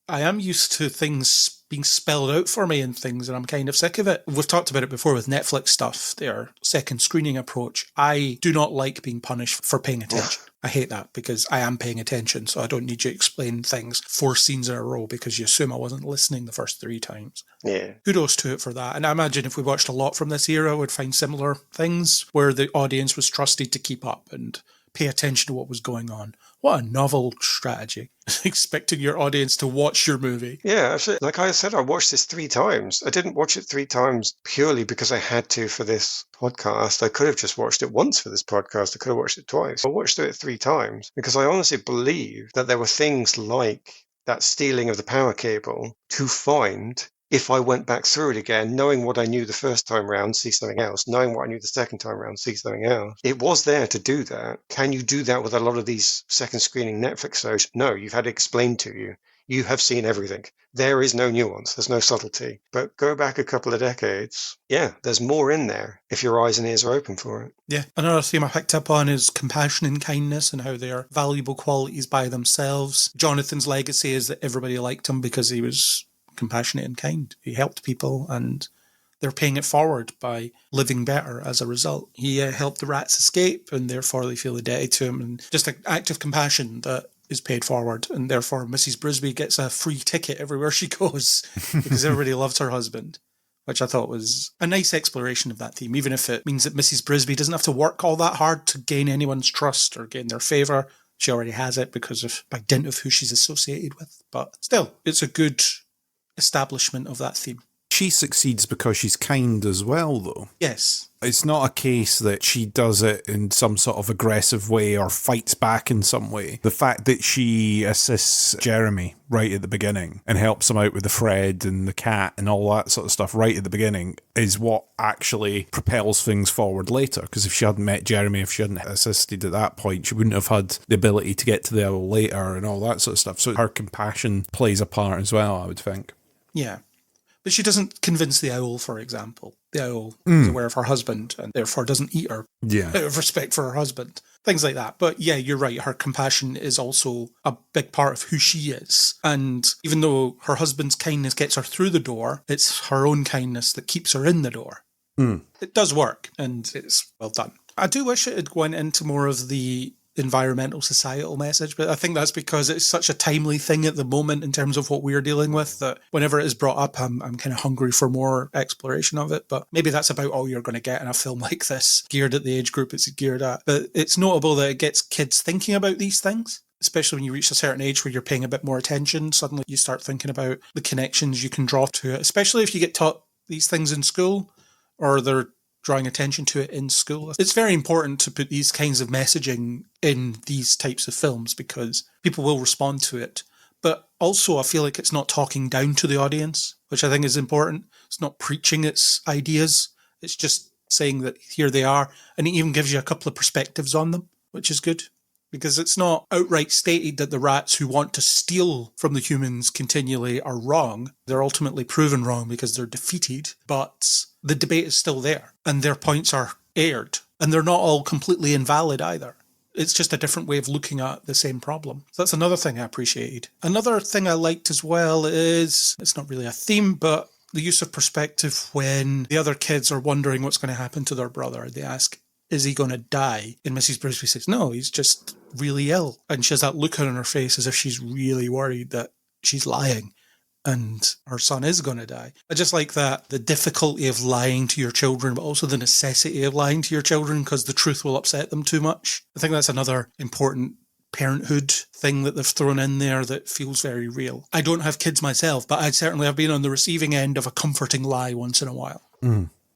I am used to things being spelled out for me and things, and I'm kind of sick of it. We've talked about it before with Netflix stuff, their second screening approach. I do not like being punished for paying attention. I hate that because I am paying attention, so I don't need you to explain things 4 scenes in a row because you assume I wasn't listening the first 3 times. Yeah. Kudos to it for that. And I imagine if we watched a lot from this era, we'd find similar things where the audience was trusted to keep up and pay attention to what was going on. What a novel strategy. Expecting your audience to watch your movie. Yeah, actually, like I said, I watched this 3 times. I didn't watch it 3 times purely because I had to for this podcast. I could have just watched it once for this podcast. I could have watched it twice. I watched it 3 times because I honestly believe that there were things like that stealing of the power cable to find if I went back through it again, knowing what I knew the first time round, see something else, knowing what I knew the second time round, see something else. It was there to do that. Can you do that with a lot of these second screening Netflix shows? No, you've had it explained to you. You have seen everything. There is no nuance. There's no subtlety. But go back a couple of decades. Yeah, there's more in there if your eyes and ears are open for it. Yeah. Another theme I picked up on is compassion and kindness and how they are valuable qualities by themselves. Jonathan's legacy is that everybody liked him because he was compassionate and kind. He helped people and they're paying it forward by living better as a result. He helped the rats escape and therefore they feel indebted to him, and just an act of compassion that is paid forward, and therefore Mrs. Brisby gets a free ticket everywhere she goes because everybody loves her husband, which I thought was a nice exploration of that theme, even if it means that Mrs. Brisby doesn't have to work all that hard to gain anyone's trust or gain their favour. She already has it because of by dint of who she's associated with. But still, it's a good establishment of that theme. She succeeds because she's kind as well, though. Yes. It's not a case that she does it in some sort of aggressive way or fights back in some way. The fact that she assists Jeremy right at the beginning and helps him out with the Fred and the cat and all that sort of stuff right at the beginning is what actually propels things forward later. Because if she hadn't met Jeremy, if she hadn't assisted at that point, she wouldn't have had the ability to get to the owl later and all that sort of stuff. So her compassion plays a part as well, I would think. Yeah. But she doesn't convince the owl, for example. The owl is aware of her husband and therefore doesn't eat her out of respect for her husband. Things like that. But yeah, you're right. Her compassion is also a big part of who she is. And even though her husband's kindness gets her through the door, it's her own kindness that keeps her in the door. It does work, and it's well done. I do wish it had gone into more of the environmental societal message, but I think that's because it's such a timely thing at the moment in terms of what we're dealing with that whenever it is brought up, I'm kind of hungry for more exploration of it. But maybe that's about all you're going to get in a film like this, geared at the age group it's geared at. But it's notable that it gets kids thinking about these things, especially when you reach a certain age where you're paying a bit more attention. Suddenly you start thinking about the connections you can draw to it, especially if you get taught these things in school or they're drawing attention to it in school. It's very important to put these kinds of messaging in these types of films because people will respond to it. But also I feel like it's not talking down to the audience, which I think is important. It's not preaching its ideas. It's just saying that here they are. And it even gives you a couple of perspectives on them, which is good. Because it's not outright stated that the rats who want to steal from the humans continually are wrong. They're ultimately proven wrong because they're defeated. But the debate is still there. And their points are aired. And they're not all completely invalid either. It's just a different way of looking at the same problem. So that's another thing I appreciated. Another thing I liked as well is, it's not really a theme, but the use of perspective when the other kids are wondering what's going to happen to their brother. They ask, is he going to die? And Mrs. Brisby says, no, he's just really ill. And she has that look on her face as if she's really worried that she's lying and her son is going to die. I just like that, the difficulty of lying to your children, but also the necessity of lying to your children because the truth will upset them too much. I think that's another important parenthood thing that they've thrown in there that feels very real. I don't have kids myself, but I certainly have been on the receiving end of a comforting lie once in a while.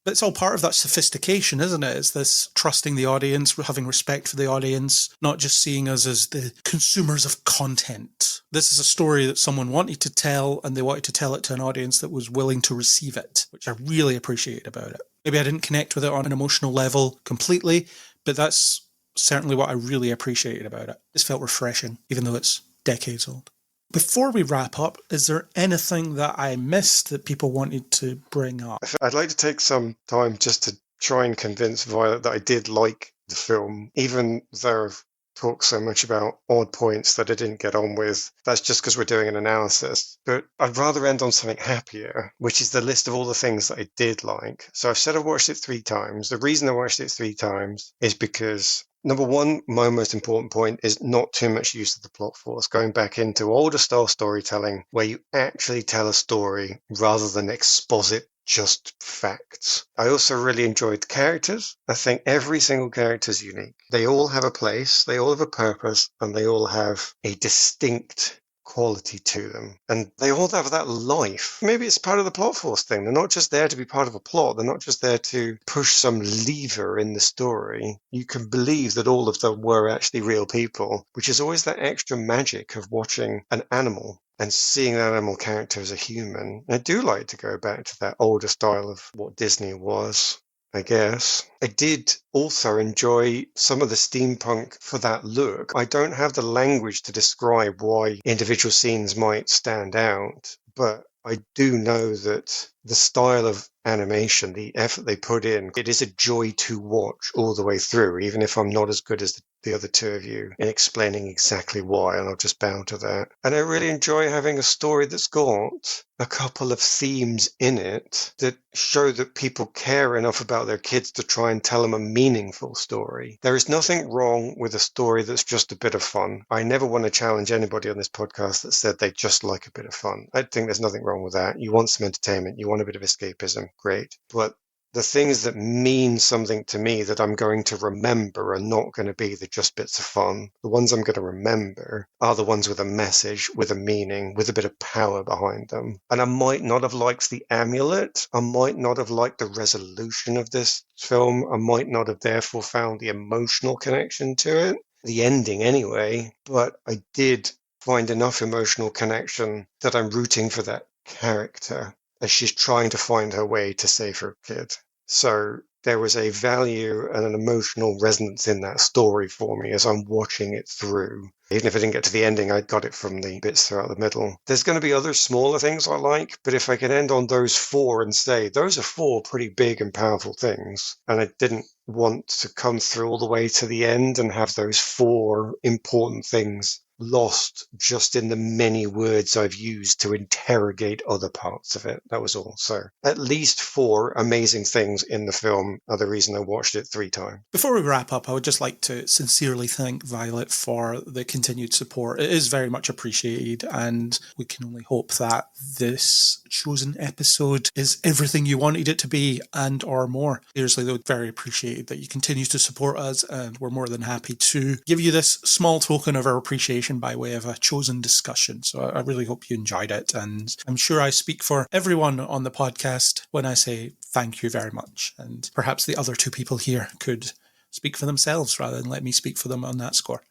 But it's all part of that sophistication, isn't it? It's this trusting the audience, having respect for the audience, not just seeing us as the consumers of content. This is a story that someone wanted to tell, and they wanted to tell it to an audience that was willing to receive it, which I really appreciate about it. Maybe I didn't connect with it on an emotional level completely, but that's certainly what I really appreciated about it. This felt refreshing, even though it's decades old. Before we wrap up, is there anything that I missed that people wanted to bring up? I'd like to take some time just to try and convince Violet that I did like the film, even though I've talked so much about odd points that I didn't get on with. That's just because we're doing an analysis. But I'd rather end on something happier, which is the list of all the things that I did like. So I've said I watched it 3 times. The reason I watched it 3 times is because number one, my most important point is not too much use of the plot force, going back into older style storytelling where you actually tell a story rather than exposit just facts. I also really enjoyed the characters. I think every single character is unique. They all have a place, they all have a purpose, and they all have a distinct quality to them. And they all have that life. Maybe it's part of the plot force thing. They're not just there to be part of a plot. They're not just there to push some lever in the story. You can believe that all of them were actually real people, which is always that extra magic of watching an animal and seeing that animal character as a human. I do like to go back to that older style of what Disney was, I guess. I did also enjoy some of the steampunk for that look. I don't have the language to describe why individual scenes might stand out, but I do know that the style of animation, the effort they put in, it is a joy to watch all the way through, even if I'm not as good as the other two of you in explaining exactly why, and I'll just bow to that. And I really enjoy having a story that's got a couple of themes in it that show that people care enough about their kids to try and tell them a meaningful story. There is nothing wrong with a story that's just a bit of fun. I never want to challenge anybody on this podcast that said they just like a bit of fun. I think there's nothing wrong with that. You want some entertainment, you want a bit of escapism, great. But the things that mean something to me that I'm going to remember are not going to be the just bits of fun. The ones I'm going to remember are the ones with a message, with a meaning, with a bit of power behind them. And I might not have liked the amulet. I might not have liked the resolution of this film. I might not have therefore found the emotional connection to it. The ending anyway. But I did find enough emotional connection that I'm rooting for that character as she's trying to find her way to save her kid. So there was a value and an emotional resonance in that story for me as I'm watching it through. Even if I didn't get to the ending, I got it from the bits throughout the middle. There's going to be other smaller things I like, but if I can end on those 4 and say, those are 4 pretty big and powerful things, and I didn't want to come through all the way to the end and have those 4 important things lost just in the many words I've used to interrogate other parts of it. That was all. So at least 4 amazing things in the film are the reason I watched it 3 times. Before we wrap up, I would just like to sincerely thank Violet for the continued support. It is very much appreciated, and we can only hope that this chosen episode is everything you wanted it to be and or more. Seriously, though, very appreciated that you continue to support us, and we're more than happy to give you this small token of our appreciation by way of a chosen discussion. So I really hope you enjoyed it, and I'm sure I speak for everyone on the podcast when I say thank you very much. And perhaps the other 2 people here could speak for themselves rather than let me speak for them on that score.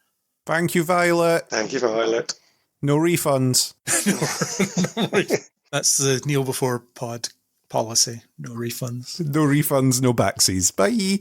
Thank you, Violet. Thank you, Violet. No refunds. That's the Kneel Before Pod policy. No refunds. No refunds, no backsies. Bye.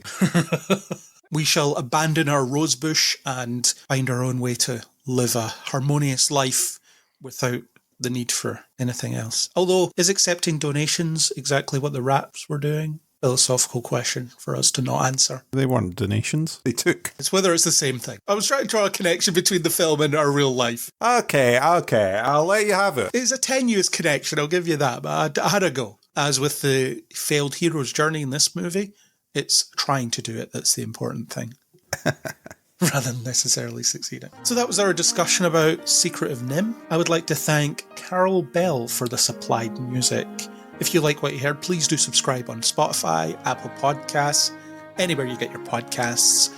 We shall abandon our rosebush and find our own way to live a harmonious life without the need for anything else. Although, is accepting donations exactly what the Raps were doing? Philosophical question for us to not answer. They weren't donations. They took. It's whether it's the same thing. I was trying to draw a connection between the film and our real life. Okay. I'll let you have it. It's a tenuous connection, I'll give you that, but I had a go. As with the failed hero's journey in this movie, it's trying to do it that's the important thing. Rather than necessarily succeeding. So that was our discussion about Secret of Nimh. I would like to thank Belle for the supplied music. If you like what you heard, please do subscribe on Spotify, Apple Podcasts, anywhere you get your podcasts.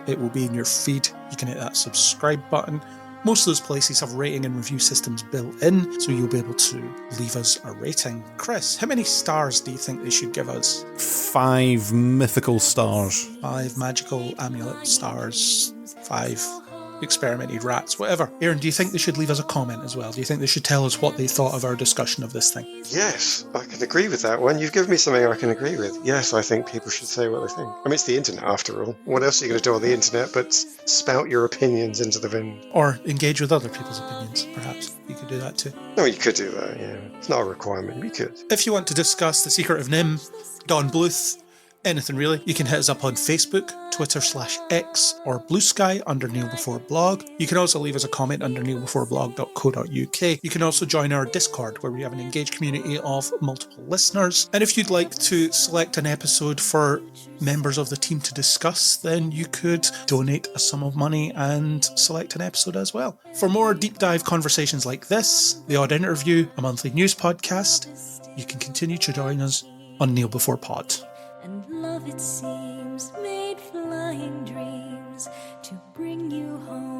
It will be in your feed. You can hit that subscribe button. Most of those places have rating and review systems built in, so you'll be able to leave us a rating. Chris, how many stars do you think they should give us? 5 mythical stars. 5 magical amulet stars. 5 experimented rats, whatever. Aaron, do you think they should leave us a comment as well? Do you think they should tell us what they thought of our discussion of this thing? Yes, I can agree with that one. You've given me something I can agree with. Yes, I think people should say what they think. I mean, it's the internet after all. What else are you going to do on the internet but spout your opinions into the wind? Or engage with other people's opinions, perhaps. You could do that too. No, you could do that, yeah. It's not a requirement. You could. If you want to discuss The Secret of Nimh, Don Bluth, anything really, you can hit us up on Facebook, Twitter/X, or Blue Sky under Kneel Before Blog. You can also leave us a comment under kneelbeforeblog.co.uk. You can also join our Discord, where we have an engaged community of multiple listeners. And if you'd like to select an episode for members of the team to discuss, then you could donate a sum of money and select an episode as well. For more deep dive conversations like this, The Odd Interview, a monthly news podcast, you can continue to join us on Kneel Before Pod. And love, it seems, made flying dreams to bring you home.